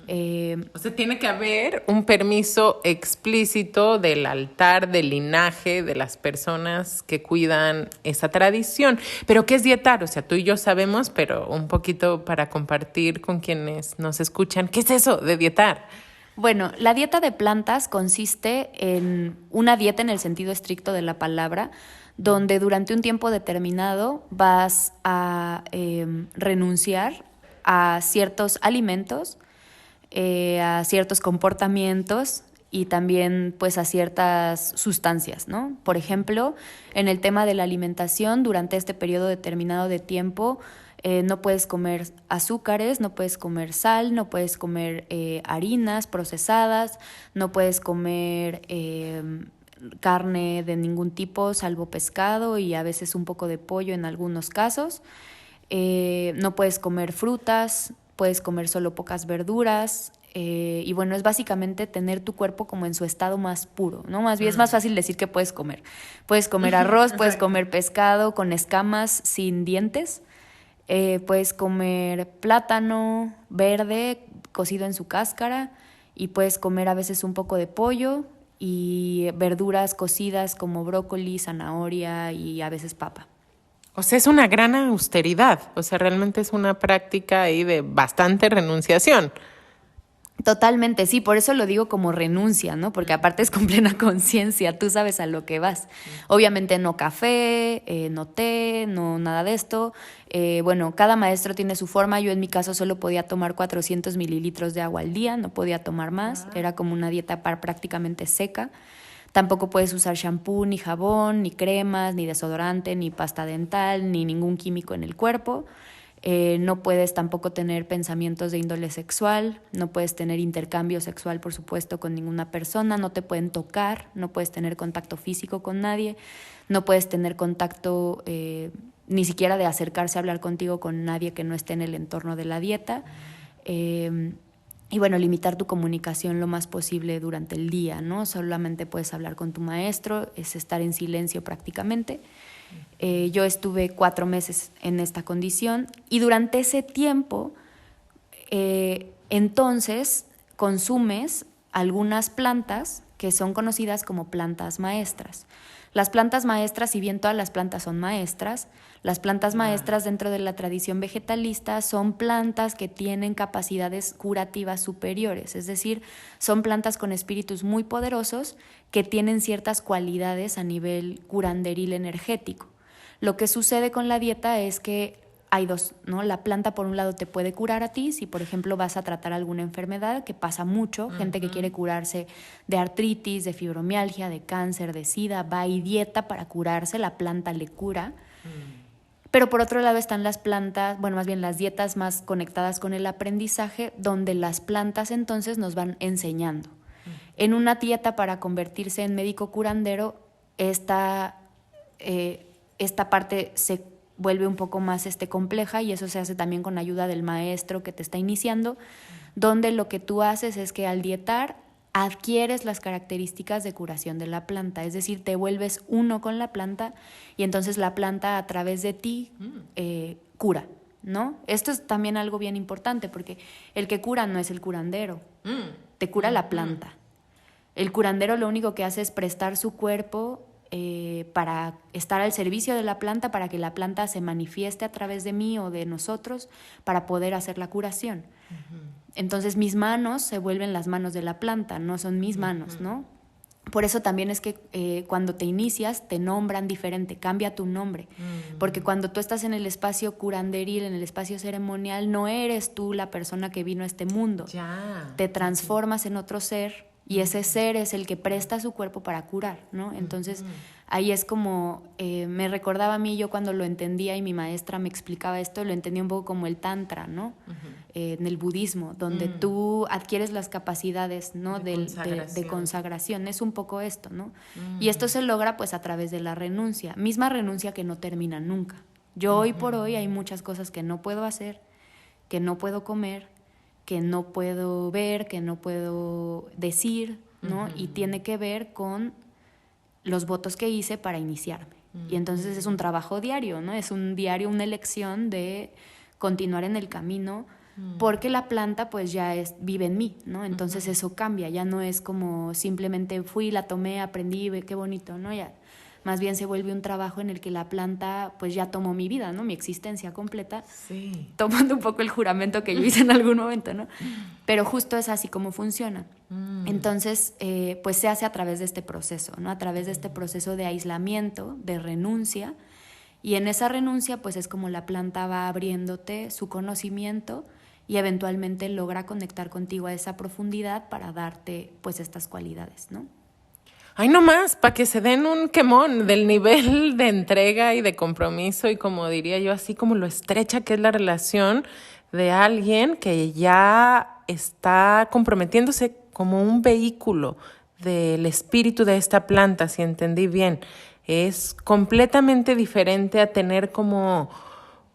S1: O sea, tiene que haber un permiso explícito del altar, del linaje, de las personas que cuidan esa tradición. Pero ¿qué es dietar? O sea, tú y yo sabemos, pero un poquito para compartir con quienes nos escuchan. ¿Qué es eso de dietar?
S2: Bueno, la dieta de plantas consiste en una dieta en el sentido estricto de la palabra, donde durante un tiempo determinado vas a renunciar a ciertos alimentos, a ciertos comportamientos y también pues a ciertas sustancias, ¿no? Por ejemplo, en el tema de la alimentación, durante este periodo determinado de tiempo, no puedes comer azúcares, no puedes comer sal, no puedes comer harinas procesadas, no puedes comer carne de ningún tipo, salvo pescado y a veces un poco de pollo en algunos casos. No puedes comer frutas, puedes comer solo pocas verduras. Y bueno, es básicamente tener tu cuerpo como en su estado más puro, ¿no? Más bien es más fácil decir que puedes comer. Puedes comer arroz, puedes comer pescado con escamas sin dientes. Puedes comer plátano verde cocido en su cáscara y puedes comer a veces un poco de pollo y verduras cocidas como brócoli, zanahoria y a veces papa.
S1: O sea, es una gran austeridad. O sea, realmente es una práctica ahí de bastante renunciación.
S2: Totalmente, sí, por eso lo digo como renuncia, ¿no? Porque aparte es con plena conciencia, tú sabes a lo que vas. Obviamente no café, no té, no nada de esto. Bueno, cada maestro tiene su forma. Yo en mi caso solo podía tomar 400 mililitros de agua al día, no podía tomar más. Era como una dieta prácticamente seca. Tampoco puedes usar shampoo, ni jabón, ni cremas, ni desodorante, ni pasta dental, ni ningún químico en el cuerpo. No puedes tampoco tener pensamientos de índole sexual, no puedes tener intercambio sexual, por supuesto, con ninguna persona, no te pueden tocar, no puedes tener contacto físico con nadie, no puedes tener contacto ni siquiera de acercarse a hablar contigo con nadie que no esté en el entorno de la dieta. Y bueno, limitar tu comunicación lo más posible durante el día, ¿no? Solamente puedes hablar con tu maestro, es estar en silencio prácticamente. Yo estuve 4 meses en esta condición y durante ese tiempo, entonces, consumes algunas plantas que son conocidas como plantas maestras. Las plantas maestras, si bien todas las plantas son maestras, las plantas maestras dentro de la tradición vegetalista son plantas que tienen capacidades curativas superiores, es decir, son plantas con espíritus muy poderosos que tienen ciertas cualidades a nivel curanderil energético. Lo que sucede con la dieta es que hay dos, ¿no? La planta por un lado te puede curar a ti, si por ejemplo vas a tratar alguna enfermedad, que pasa mucho, gente que quiere curarse de artritis, de fibromialgia, de cáncer, de sida, va y dieta para curarse, la planta le cura. Pero por otro lado están las plantas, bueno, más bien las dietas más conectadas con el aprendizaje, donde las plantas entonces nos van enseñando. En una dieta para convertirse en médico curandero, esta parte se vuelve un poco más compleja y eso se hace también con ayuda del maestro que te está iniciando, donde lo que tú haces es que al dietar adquieres las características de curación de la planta, es decir, te vuelves uno con la planta y entonces la planta a través de ti cura, ¿no? Esto es también algo bien importante porque el que cura no es el curandero, te cura la planta. El curandero lo único que hace es prestar su cuerpo para estar al servicio de la planta, para que la planta se manifieste a través de mí o de nosotros, para poder hacer la curación. Entonces mis manos se vuelven las manos de la planta, no son mis manos, ¿no? Por eso también es que cuando te inicias te nombran diferente, cambia tu nombre, porque cuando tú estás en el espacio curanderil, en el espacio ceremonial, no eres tú la persona que vino a este mundo, te transformas en otro ser y ese ser es el que presta su cuerpo para curar, ¿no? Entonces ahí es como, me recordaba a mí, yo cuando lo entendía y mi maestra me explicaba esto, lo entendía un poco como el tantra, ¿no? En el budismo, donde tú adquieres las capacidades, ¿no? de consagración, es un poco esto, ¿no? Y esto se logra pues a través de la renuncia, misma renuncia que no termina nunca. Yo hoy por hoy hay muchas cosas que no puedo hacer, que no puedo comer, que no puedo ver, que no puedo decir, ¿no? Y tiene que ver con los votos que hice para iniciarme. Y entonces es un trabajo diario, ¿no? Es un diario, una elección de continuar en el camino, porque la planta pues ya vive en mí, ¿no? Entonces eso cambia, ya no es como simplemente fui, la tomé, aprendí, qué bonito, ¿no? Ya más bien se vuelve un trabajo en el que la planta pues ya tomó mi vida, ¿no? Mi existencia completa,
S1: Sí.
S2: tomando un poco el juramento que yo hice en algún momento, ¿no? Pero justo es así como funciona. Entonces, pues se hace a través de este proceso, ¿no? A través de este proceso de aislamiento, de renuncia, y en esa renuncia pues es como la planta va abriéndote su conocimiento y eventualmente logra conectar contigo a esa profundidad para darte pues estas cualidades, ¿no?
S1: Ay, no más, para que se den un quemón del nivel de entrega y de compromiso y como diría yo, así como lo estrecha que es la relación de alguien que ya está comprometiéndose como un vehículo del espíritu de esta planta, si entendí bien. Es completamente diferente a tener como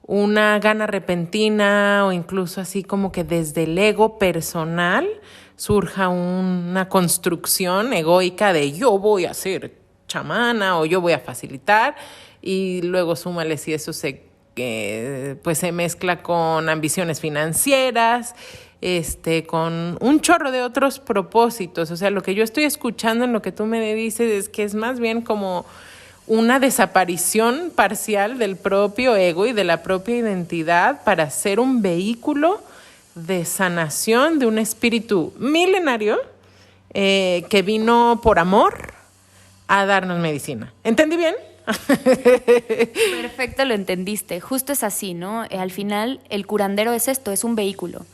S1: una gana repentina o incluso así como que desde el ego personal surja una construcción egoica de yo voy a ser chamana o yo voy a facilitar y luego súmale si eso pues se mezcla con ambiciones financieras, con un chorro de otros propósitos. O sea, lo que yo estoy escuchando en lo que tú me dices es que es más bien como una desaparición parcial del propio ego y de la propia identidad para ser un vehículo de sanación de un espíritu milenario que vino por amor a darnos medicina. ¿Entendí bien?
S2: Perfecto, lo entendiste. Justo es así, ¿no? Al final, el curandero es esto, es un vehículo.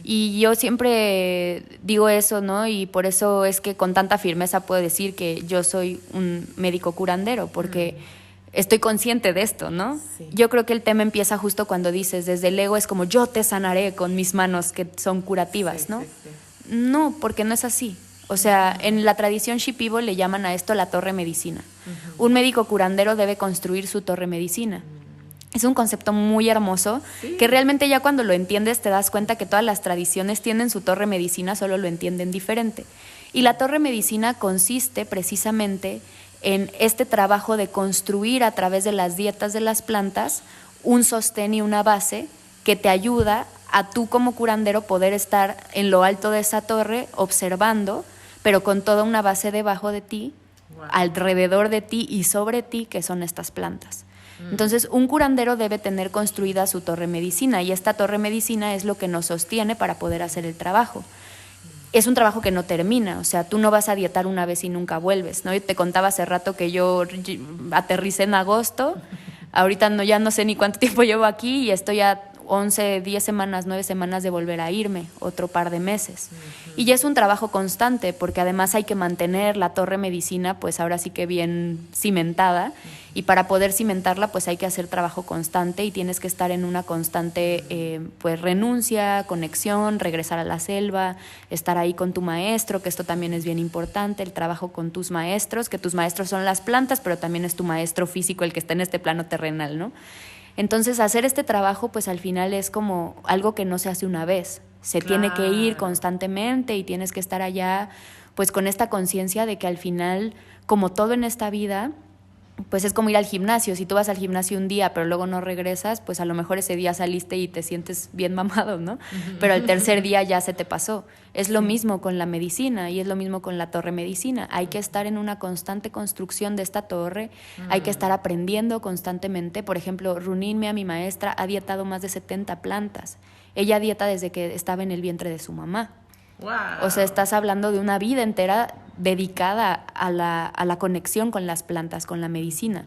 S2: Y yo siempre digo eso, ¿no? Y por eso es que con tanta firmeza puedo decir que yo soy un médico curandero, porque estoy consciente de esto, ¿no? Sí. Yo creo que el tema empieza justo cuando dices, desde el ego es como yo te sanaré con mis manos que son curativas, ¿no? Sí. No, porque no es así. O sea, en la tradición Shipibo le llaman a esto la torre medicina. Un médico curandero debe construir su torre medicina. Es un concepto muy hermoso, que realmente ya cuando lo entiendes te das cuenta que todas las tradiciones tienen su torre medicina, solo lo entienden diferente. Y la torre medicina consiste precisamente en este trabajo de construir a través de las dietas de las plantas un sostén y una base que te ayuda a tú como curandero poder estar en lo alto de esa torre observando, pero con toda una base debajo de ti, alrededor de ti y sobre ti, que son estas plantas. Entonces, un curandero debe tener construida su torre medicina y esta torre medicina es lo que nos sostiene para poder hacer el trabajo. Es un trabajo que no termina, o sea, tú no vas a dietar una vez y nunca vuelves, ¿no? Yo te contaba hace rato que yo aterricé en agosto, ahorita ya no sé ni cuánto tiempo llevo aquí y estoy a 11, 10 semanas, 9 semanas de volver a irme, otro par de meses. Y ya es un trabajo constante, porque además hay que mantener la torre medicina, pues ahora sí que bien cimentada, y para poder cimentarla, pues hay que hacer trabajo constante y tienes que estar en una constante pues renuncia, conexión, regresar a la selva, estar ahí con tu maestro, que esto también es bien importante, el trabajo con tus maestros, que tus maestros son las plantas, pero también es tu maestro físico el que está en este plano terrenal, ¿no? Entonces, hacer este trabajo, pues al final es como algo que no se hace una vez. Se tiene que ir constantemente y tienes que estar allá, pues con esta conciencia de que al final, como todo en esta vida, pues es como ir al gimnasio. Si tú vas al gimnasio un día, pero luego no regresas, pues a lo mejor ese día saliste y te sientes bien mamado, ¿no? Pero al tercer día ya se te pasó. Es lo mismo con la medicina y es lo mismo con la torre medicina. Hay que estar en una constante construcción de esta torre, hay que estar aprendiendo constantemente. Por ejemplo, Runilme, mi maestra, ha dietado más de 70 plantas. Ella dieta desde que estaba en el vientre de su mamá. Wow. O sea, estás hablando de una vida entera dedicada a la conexión con las plantas, con la medicina.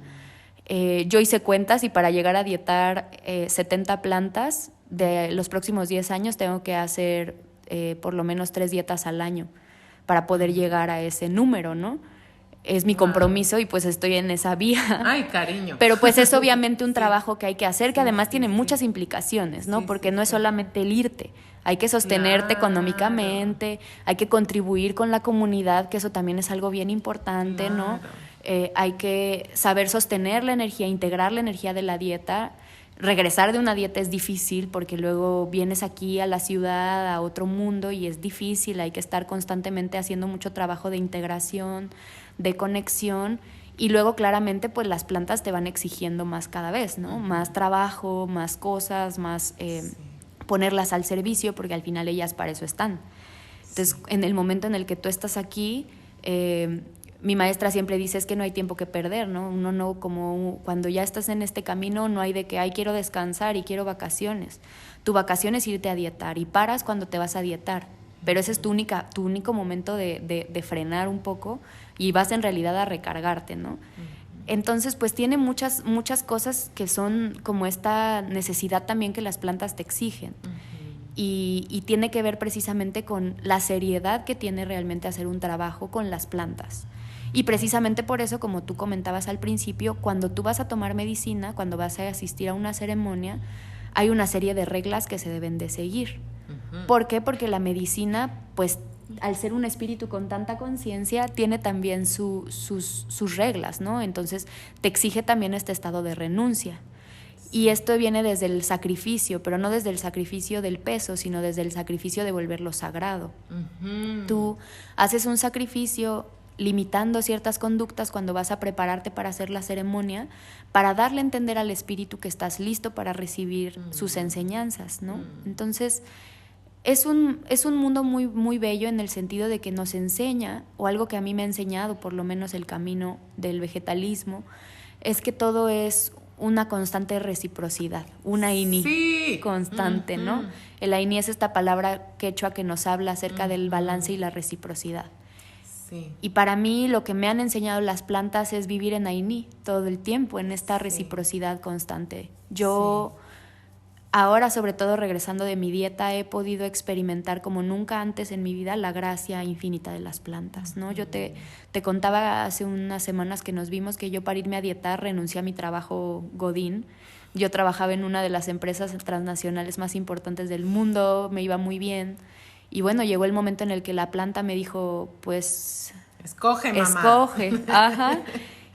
S2: Yo hice cuentas y para llegar a dietar 70 plantas de los próximos 10 años tengo que hacer por lo menos 3 dietas al año para poder llegar a ese número, ¿no? Es mi compromiso y pues estoy en esa vía.
S1: Ay, cariño.
S2: Pero pues es obviamente un trabajo que hay que hacer, que además tiene muchas implicaciones, ¿no? Porque no es solamente el irte, hay que sostenerte económicamente, hay que contribuir con la comunidad, que eso también es algo bien importante, ¿no? Hay que saber sostener la energía, integrar la energía de la dieta. Regresar de una dieta es difícil porque luego vienes aquí a la ciudad, a otro mundo y es difícil, hay que estar constantemente haciendo mucho trabajo de integración, de conexión Y luego claramente pues las plantas te van exigiendo más cada vez, ¿no? Más trabajo, más cosas, más ponerlas al servicio, porque al final ellas para eso están. Entonces, en el momento en el que tú estás aquí, mi maestra siempre dice es que no hay tiempo que perder, ¿no? Uno no, como cuando ya estás en este camino, no hay de que, ay, quiero descansar y quiero vacaciones. Tu vacación es irte a dietar y paras cuando te vas a dietar. Pero ese es tu único momento de frenar un poco y vas en realidad a recargarte, ¿no? Entonces, pues tiene muchas cosas que son como esta necesidad también que las plantas te exigen. Y tiene que ver precisamente con la seriedad que tiene realmente hacer un trabajo con las plantas. Y precisamente por eso, como tú comentabas al principio, cuando tú vas a tomar medicina, cuando vas a asistir a una ceremonia, hay una serie de reglas que se deben de seguir. ¿Por qué? Porque la medicina, pues, al ser un espíritu con tanta conciencia, tiene también sus reglas, ¿no? Entonces, te exige también este estado de renuncia. Y esto viene desde el sacrificio, pero no desde el sacrificio del peso, sino desde el sacrificio de volverlo sagrado. Tú haces un sacrificio limitando ciertas conductas cuando vas a prepararte para hacer la ceremonia, para darle a entender al espíritu que estás listo para recibir sus enseñanzas, ¿no? Entonces, es un mundo muy, muy bello en el sentido de que nos enseña, o algo que a mí me ha enseñado, por lo menos el camino del vegetalismo, es que todo es una constante reciprocidad, una ini constante, ¿no? El ini es esta palabra quechua que nos habla acerca del balance y la reciprocidad. Y para mí lo que me han enseñado las plantas es vivir en Aini todo el tiempo, en esta reciprocidad constante. Yo ahora, sobre todo regresando de mi dieta, he podido experimentar como nunca antes en mi vida la gracia infinita de las plantas, ¿no? Yo te contaba hace unas semanas que nos vimos que yo para irme a dietar renuncié a mi trabajo godín. Yo trabajaba en una de las empresas transnacionales más importantes del mundo, me iba muy bien. Y bueno, llegó el momento en el que la planta me dijo, pues...
S1: Escoge, mamá.
S2: Escoge, ajá.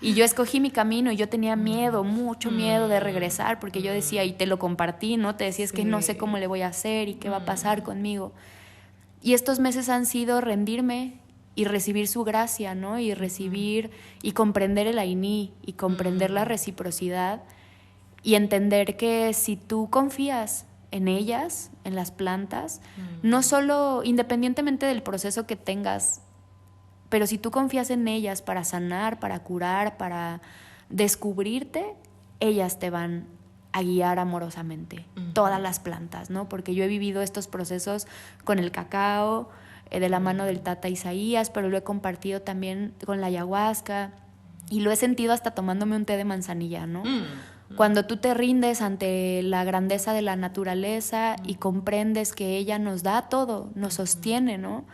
S2: Y yo escogí mi camino y yo tenía miedo, mucho miedo de regresar, porque yo decía, y te lo compartí, ¿no? Te decía, es que no sé cómo le voy a hacer y qué va a pasar conmigo. Y estos meses han sido rendirme y recibir su gracia, ¿no? Y recibir y comprender el Aini y comprender la reciprocidad y entender que si tú confías en ellas, en las plantas, no solo independientemente del proceso que tengas, pero si tú confías en ellas para sanar, para curar, para descubrirte, ellas te van a guiar amorosamente, todas las plantas, ¿no? Porque yo he vivido estos procesos con el cacao, de la mano del Tata Isaías, pero lo he compartido también con la ayahuasca y lo he sentido hasta tomándome un té de manzanilla, ¿no? Cuando tú te rindes ante la grandeza de la naturaleza y comprendes que ella nos da todo, nos sostiene, ¿no?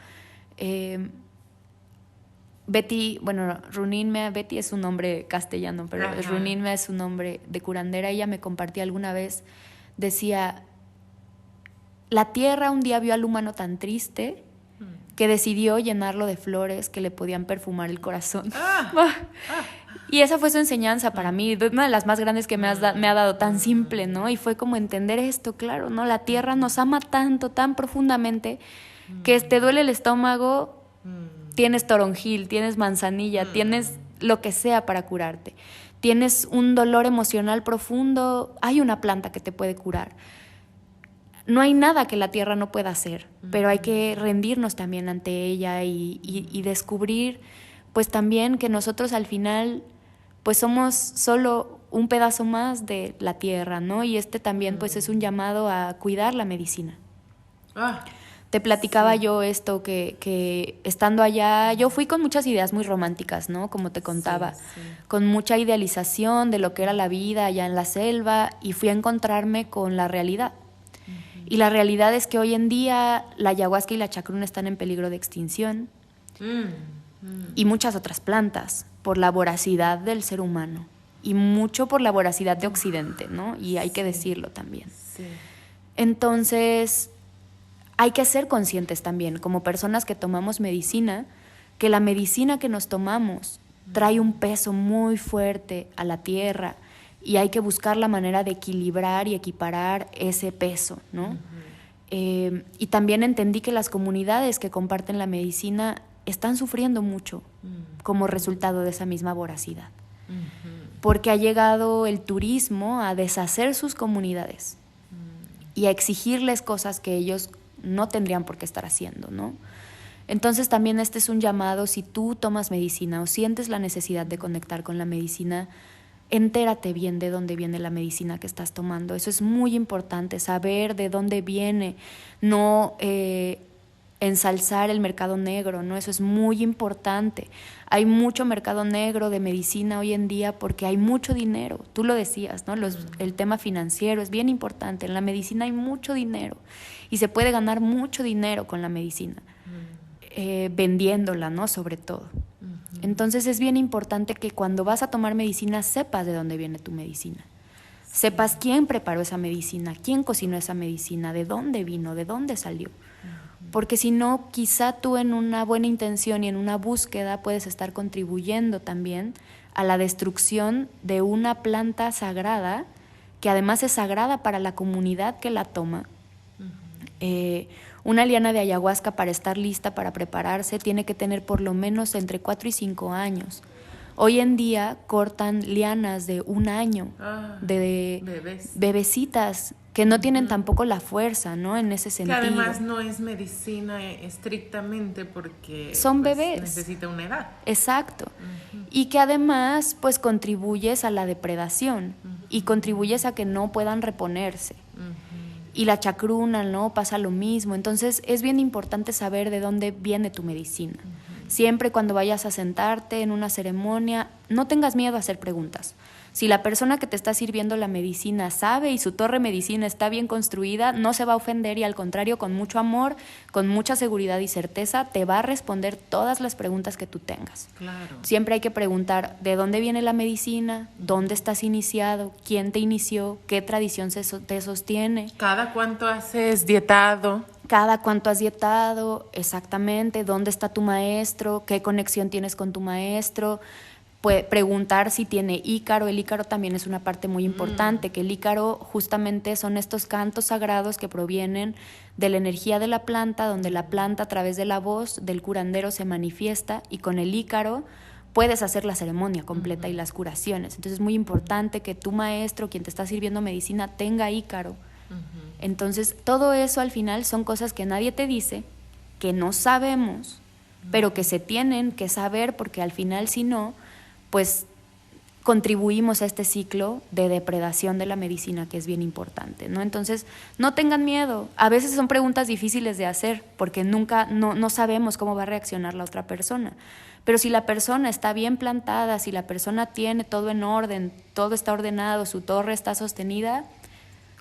S2: Betty, bueno, Runinme, Betty es un nombre castellano, pero Runinme es un nombre de curandera. Ella me compartía alguna vez, decía, la tierra un día vio al humano tan triste que decidió llenarlo de flores que le podían perfumar el corazón. Y esa fue su enseñanza para mí, una de las más grandes que me ha dado, tan simple, ¿no? Y fue como entender esto, claro, ¿no? La tierra nos ama tanto, tan profundamente, que te duele el estómago, tienes toronjil, tienes manzanilla, tienes lo que sea para curarte. Tienes un dolor emocional profundo, hay una planta que te puede curar. No hay nada que la tierra no pueda hacer, pero hay que rendirnos también ante ella y descubrir, pues también que nosotros al final, pues somos solo un pedazo más de la tierra, ¿no? Y también, pues es un llamado a cuidar la medicina. Te platicaba yo esto, que estando allá, yo fui con muchas ideas muy románticas, ¿no? Como te contaba, con mucha idealización de lo que era la vida allá en la selva, y fui a encontrarme con la realidad. Y la realidad es que hoy en día la ayahuasca y la chacruna están en peligro de extinción. Y muchas otras plantas, por la voracidad del ser humano. Y mucho por la voracidad de Occidente, ¿no? Y hay que decirlo también. Entonces, hay que ser conscientes también, como personas que tomamos medicina, que la medicina que nos tomamos trae un peso muy fuerte a la tierra, y hay que buscar la manera de equilibrar y equiparar ese peso, ¿no? Y también entendí que las comunidades que comparten la medicina están sufriendo mucho como resultado de esa misma voracidad. Porque ha llegado el turismo a deshacer sus comunidades y a exigirles cosas que ellos no tendrían por qué estar haciendo, ¿no? Entonces también este es un llamado: si tú tomas medicina o sientes la necesidad de conectar con la medicina, entérate bien de dónde viene la medicina que estás tomando. Eso es muy importante, saber de dónde viene, no ensalzar el mercado negro, ¿no? Eso es muy importante. Hay mucho mercado negro de medicina hoy en día porque hay mucho dinero. Tú lo decías, ¿no? El tema financiero es bien importante. En la medicina hay mucho dinero y se puede ganar mucho dinero con la medicina, vendiéndola, ¿no? Sobre todo. Entonces es bien importante que cuando vas a tomar medicina sepas de dónde viene tu medicina. Sepas quién preparó esa medicina, quién cocinó esa medicina, de dónde vino, de dónde salió. Porque si no, quizá tú en una buena intención y en una búsqueda puedes estar contribuyendo también a la destrucción de una planta sagrada, que además es sagrada para la comunidad que la toma. Una liana de ayahuasca, para estar lista para prepararse, tiene que tener por lo menos entre 4 y 5 años. Hoy en día cortan lianas de 1 año, de bebecitas, que no tienen tampoco la fuerza, ¿no? En ese sentido.
S1: Que además no es medicina estrictamente porque
S2: son bebés.
S1: Necesita una edad.
S2: Exacto. Y que además pues contribuyes a la depredación y contribuyes a que no puedan reponerse. Y la chacruna, ¿no? Pasa lo mismo. Entonces es bien importante saber de dónde viene tu medicina. Siempre cuando vayas a sentarte en una ceremonia, no tengas miedo a hacer preguntas. Si la persona que te está sirviendo la medicina sabe y su torre medicina está bien construida, no se va a ofender y al contrario, con mucho amor, con mucha seguridad y certeza, te va a responder todas las preguntas que tú tengas.
S1: Claro.
S2: Siempre hay que preguntar de dónde viene la medicina, dónde estás iniciado, quién te inició, qué tradición te sostiene.
S1: ¿Cada cuánto haces dietado?
S2: Cada cuánto has dietado, exactamente, dónde está tu maestro, qué conexión tienes con tu maestro. Preguntar si tiene ícaro. El ícaro también es una parte muy importante, que el ícaro justamente son estos cantos sagrados que provienen de la energía de la planta, donde la planta a través de la voz del curandero se manifiesta y con el ícaro puedes hacer la ceremonia completa y las curaciones. Entonces es muy importante que tu maestro, quien te está sirviendo medicina, tenga ícaro. Entonces todo eso al final son cosas que nadie te dice, que no sabemos, pero que se tienen que saber, porque al final si no, pues contribuimos a este ciclo de depredación de la medicina, que es bien importante, ¿no? Entonces, no tengan miedo. A veces son preguntas difíciles de hacer porque no sabemos cómo va a reaccionar la otra persona. Pero si la persona está bien plantada, si la persona tiene todo en orden, todo está ordenado, su torre está sostenida,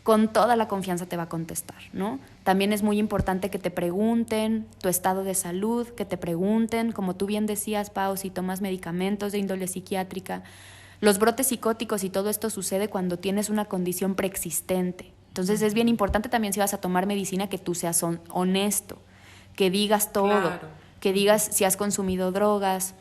S2: con toda la confianza te va a contestar, ¿no? También es muy importante que te pregunten tu estado de salud, que te pregunten, como tú bien decías, Pau, si tomas medicamentos de índole psiquiátrica. Los brotes psicóticos y todo esto sucede cuando tienes una condición preexistente. Entonces es bien importante también, si vas a tomar medicina, que tú seas honesto, que digas todo, claro. Que digas si has consumido drogas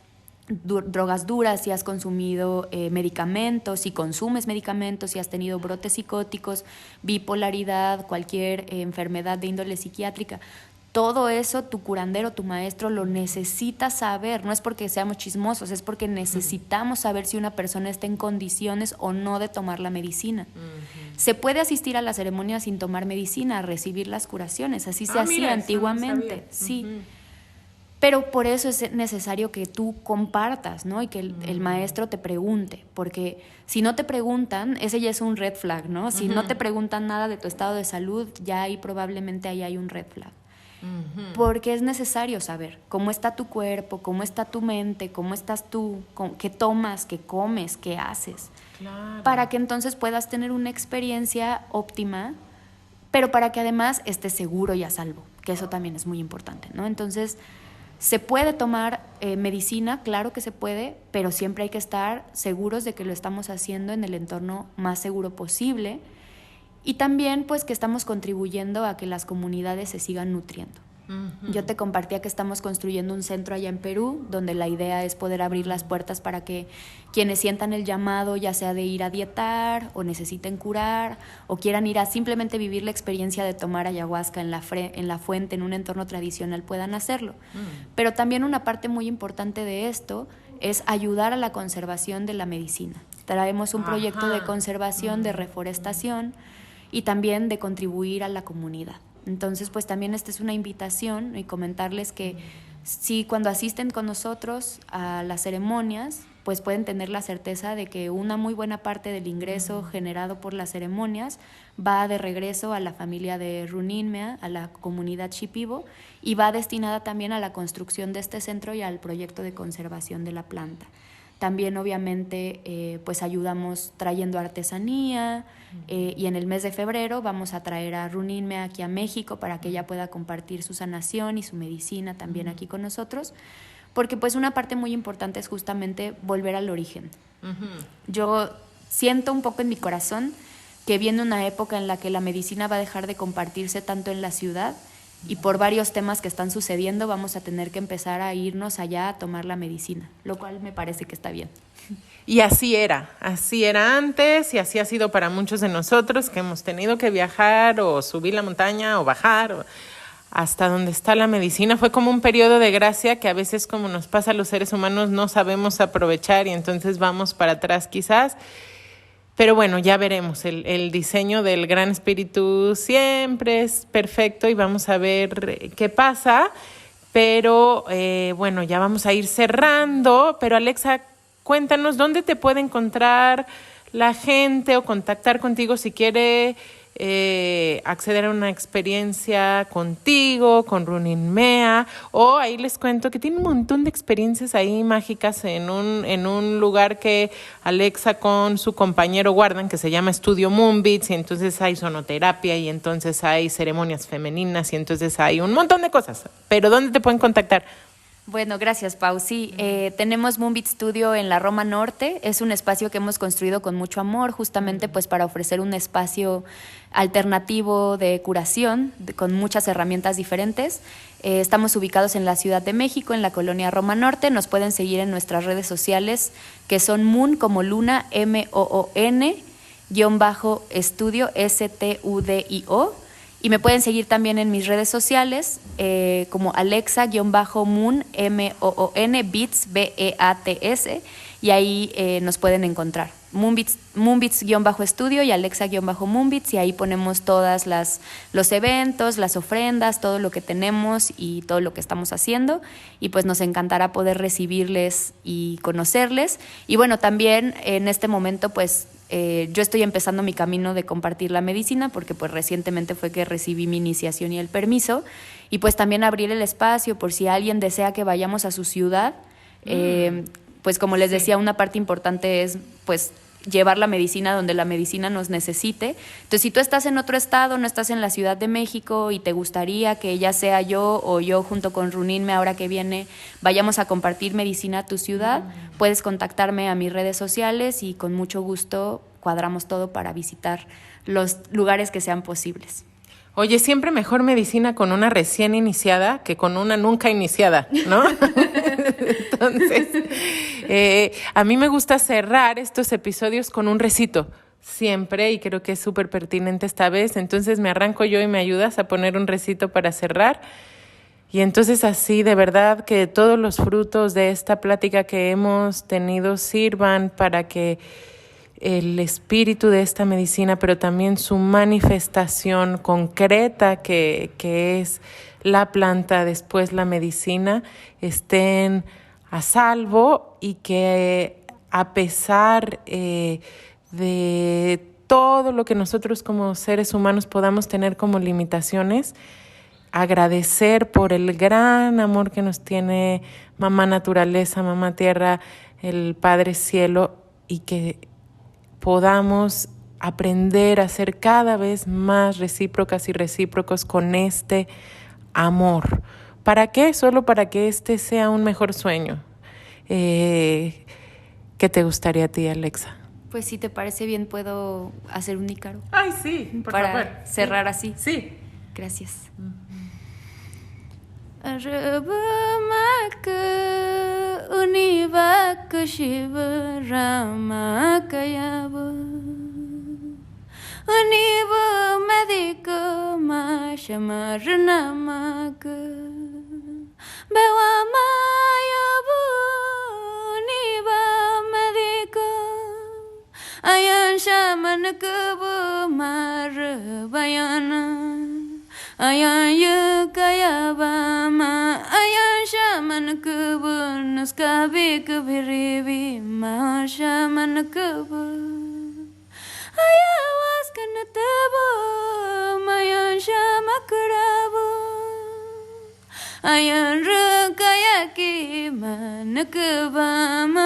S2: duras, si has consumido medicamentos, si consumes medicamentos, si has tenido brotes psicóticos, bipolaridad, cualquier enfermedad de índole psiquiátrica. Todo eso tu curandero, tu maestro lo necesita saber. No es porque seamos chismosos, es porque necesitamos saber si una persona está en condiciones o no de tomar la medicina. Se puede asistir a la ceremonia sin tomar medicina, a recibir las curaciones, así se hacía antiguamente. Sí. Pero por eso es necesario que tú compartas, ¿no? Y que el maestro te pregunte, porque si no te preguntan, ese ya es un red flag, ¿no? Si no te preguntan nada de tu estado de salud, ya ahí probablemente ahí hay un red flag. Porque es necesario saber cómo está tu cuerpo, cómo está tu mente, cómo estás tú, qué tomas, qué comes, qué haces. Claro. Para que entonces puedas tener una experiencia óptima, pero para que además estés seguro y a salvo, que eso también es muy importante, ¿no? Entonces, ¿se puede tomar medicina? Claro que se puede, pero siempre hay que estar seguros de que lo estamos haciendo en el entorno más seguro posible y también pues que estamos contribuyendo a que las comunidades se sigan nutriendo. Yo te compartía que estamos construyendo un centro allá en Perú, donde la idea es poder abrir las puertas para que quienes sientan el llamado, ya sea de ir a dietar o necesiten curar o quieran ir a simplemente vivir la experiencia de tomar ayahuasca en la fuente, en un entorno tradicional, puedan hacerlo. Pero también una parte muy importante de esto es ayudar a la conservación de la medicina. Traemos un proyecto de conservación, de reforestación y también de contribuir a la comunidad. Entonces, pues también esta es una invitación y comentarles que sí, cuando asisten con nosotros a las ceremonias, pues pueden tener la certeza de que una muy buena parte del ingreso generado por las ceremonias va de regreso a la familia de Runinmea, a la comunidad Shipibo, y va destinada también a la construcción de este centro y al proyecto de conservación de la planta. También obviamente pues ayudamos trayendo artesanía y en el mes de febrero vamos a traer a Runinmea aquí a México para que ella pueda compartir su sanación y su medicina también aquí con nosotros, porque pues una parte muy importante es justamente volver al origen. Yo siento un poco en mi corazón que viene una época en la que la medicina va a dejar de compartirse tanto en la ciudad y por varios temas que están sucediendo vamos a tener que empezar a irnos allá a tomar la medicina, lo cual me parece que está bien.
S1: Y así era antes y así ha sido para muchos de nosotros que hemos tenido que viajar o subir la montaña o bajar hasta donde está la medicina. Fue como un periodo de gracia que a veces, como nos pasa a los seres humanos, no sabemos aprovechar y entonces vamos para atrás quizás. Pero bueno, ya veremos. El diseño del Gran Espíritu siempre es perfecto y vamos a ver qué pasa. Pero bueno, ya vamos a ir cerrando. Pero Alexa, cuéntanos dónde te puede encontrar la gente o contactar contigo si quiere acceder a una experiencia contigo, con Runinmea, o ahí les cuento que tiene un montón de experiencias ahí mágicas en un lugar que Alexa con su compañero guardan, que se llama Estudio Moonbeats, y entonces hay sonoterapia, y entonces hay ceremonias femeninas, y entonces hay un montón de cosas. Pero ¿dónde te pueden contactar?
S2: Bueno, gracias, Pau. Sí, tenemos Moonbeat Studio en la Roma Norte. Es un espacio que hemos construido con mucho amor, justamente pues para ofrecer un espacio alternativo de curación, con muchas herramientas diferentes. Estamos ubicados en la Ciudad de México, en la colonia Roma Norte. Nos pueden seguir en nuestras redes sociales, que son Moon como Luna, MOON, _estudio, STUDIO. Y me pueden seguir también en mis redes sociales como Alexa-Moon, MOON, Beats, BEATS, y ahí nos pueden encontrar. Moonbeats-estudio y Alexa-Moonbeats, y ahí ponemos todas los eventos, las ofrendas, todo lo que tenemos y todo lo que estamos haciendo, y pues nos encantará poder recibirles y conocerles. Y bueno, también en este momento pues yo estoy empezando mi camino de compartir la medicina, porque pues recientemente fue que recibí mi iniciación y el permiso, y pues también abrir el espacio por si alguien desea que vayamos a su ciudad. Pues como les decía, una parte importante es pues llevar la medicina donde la medicina nos necesite. Entonces, si tú estás en otro estado, no estás en la Ciudad de México y te gustaría que ya sea yo o yo junto con Runinmea ahora que viene vayamos a compartir medicina a tu ciudad, puedes contactarme a mis redes sociales y con mucho gusto cuadramos todo para visitar los lugares que sean posibles.
S1: Oye, siempre mejor medicina con una recién iniciada que con una nunca iniciada, ¿no? Entonces, a mí me gusta cerrar estos episodios con un recito, siempre, y creo que es súper pertinente esta vez. Entonces me arranco yo y me ayudas a poner un recito para cerrar. Y entonces así, de verdad, que todos los frutos de esta plática que hemos tenido sirvan para que el espíritu de esta medicina, pero también su manifestación concreta, que es la planta, después la medicina, estén a salvo, y que a pesar de todo lo que nosotros como seres humanos podamos tener como limitaciones, agradecer por el gran amor que nos tiene mamá naturaleza, mamá tierra, el Padre cielo, y que podamos aprender a ser cada vez más recíprocas y recíprocos con este amor. ¿Para qué? Solo para que este sea un mejor sueño. ¿Qué te gustaría a ti, Alexa?
S2: Pues si te parece bien, ¿puedo hacer un ícaro?
S1: Ay, sí, por favor.
S2: Para cerrar así.
S1: Sí.
S2: Gracias. ayan shaman kubu mar bayana ayan yukayabama ayan shaman kubu naskabi kubiribi ma shaman kubu ayawas kanatabo mayan shamakurabu ayan rukayaki manakubama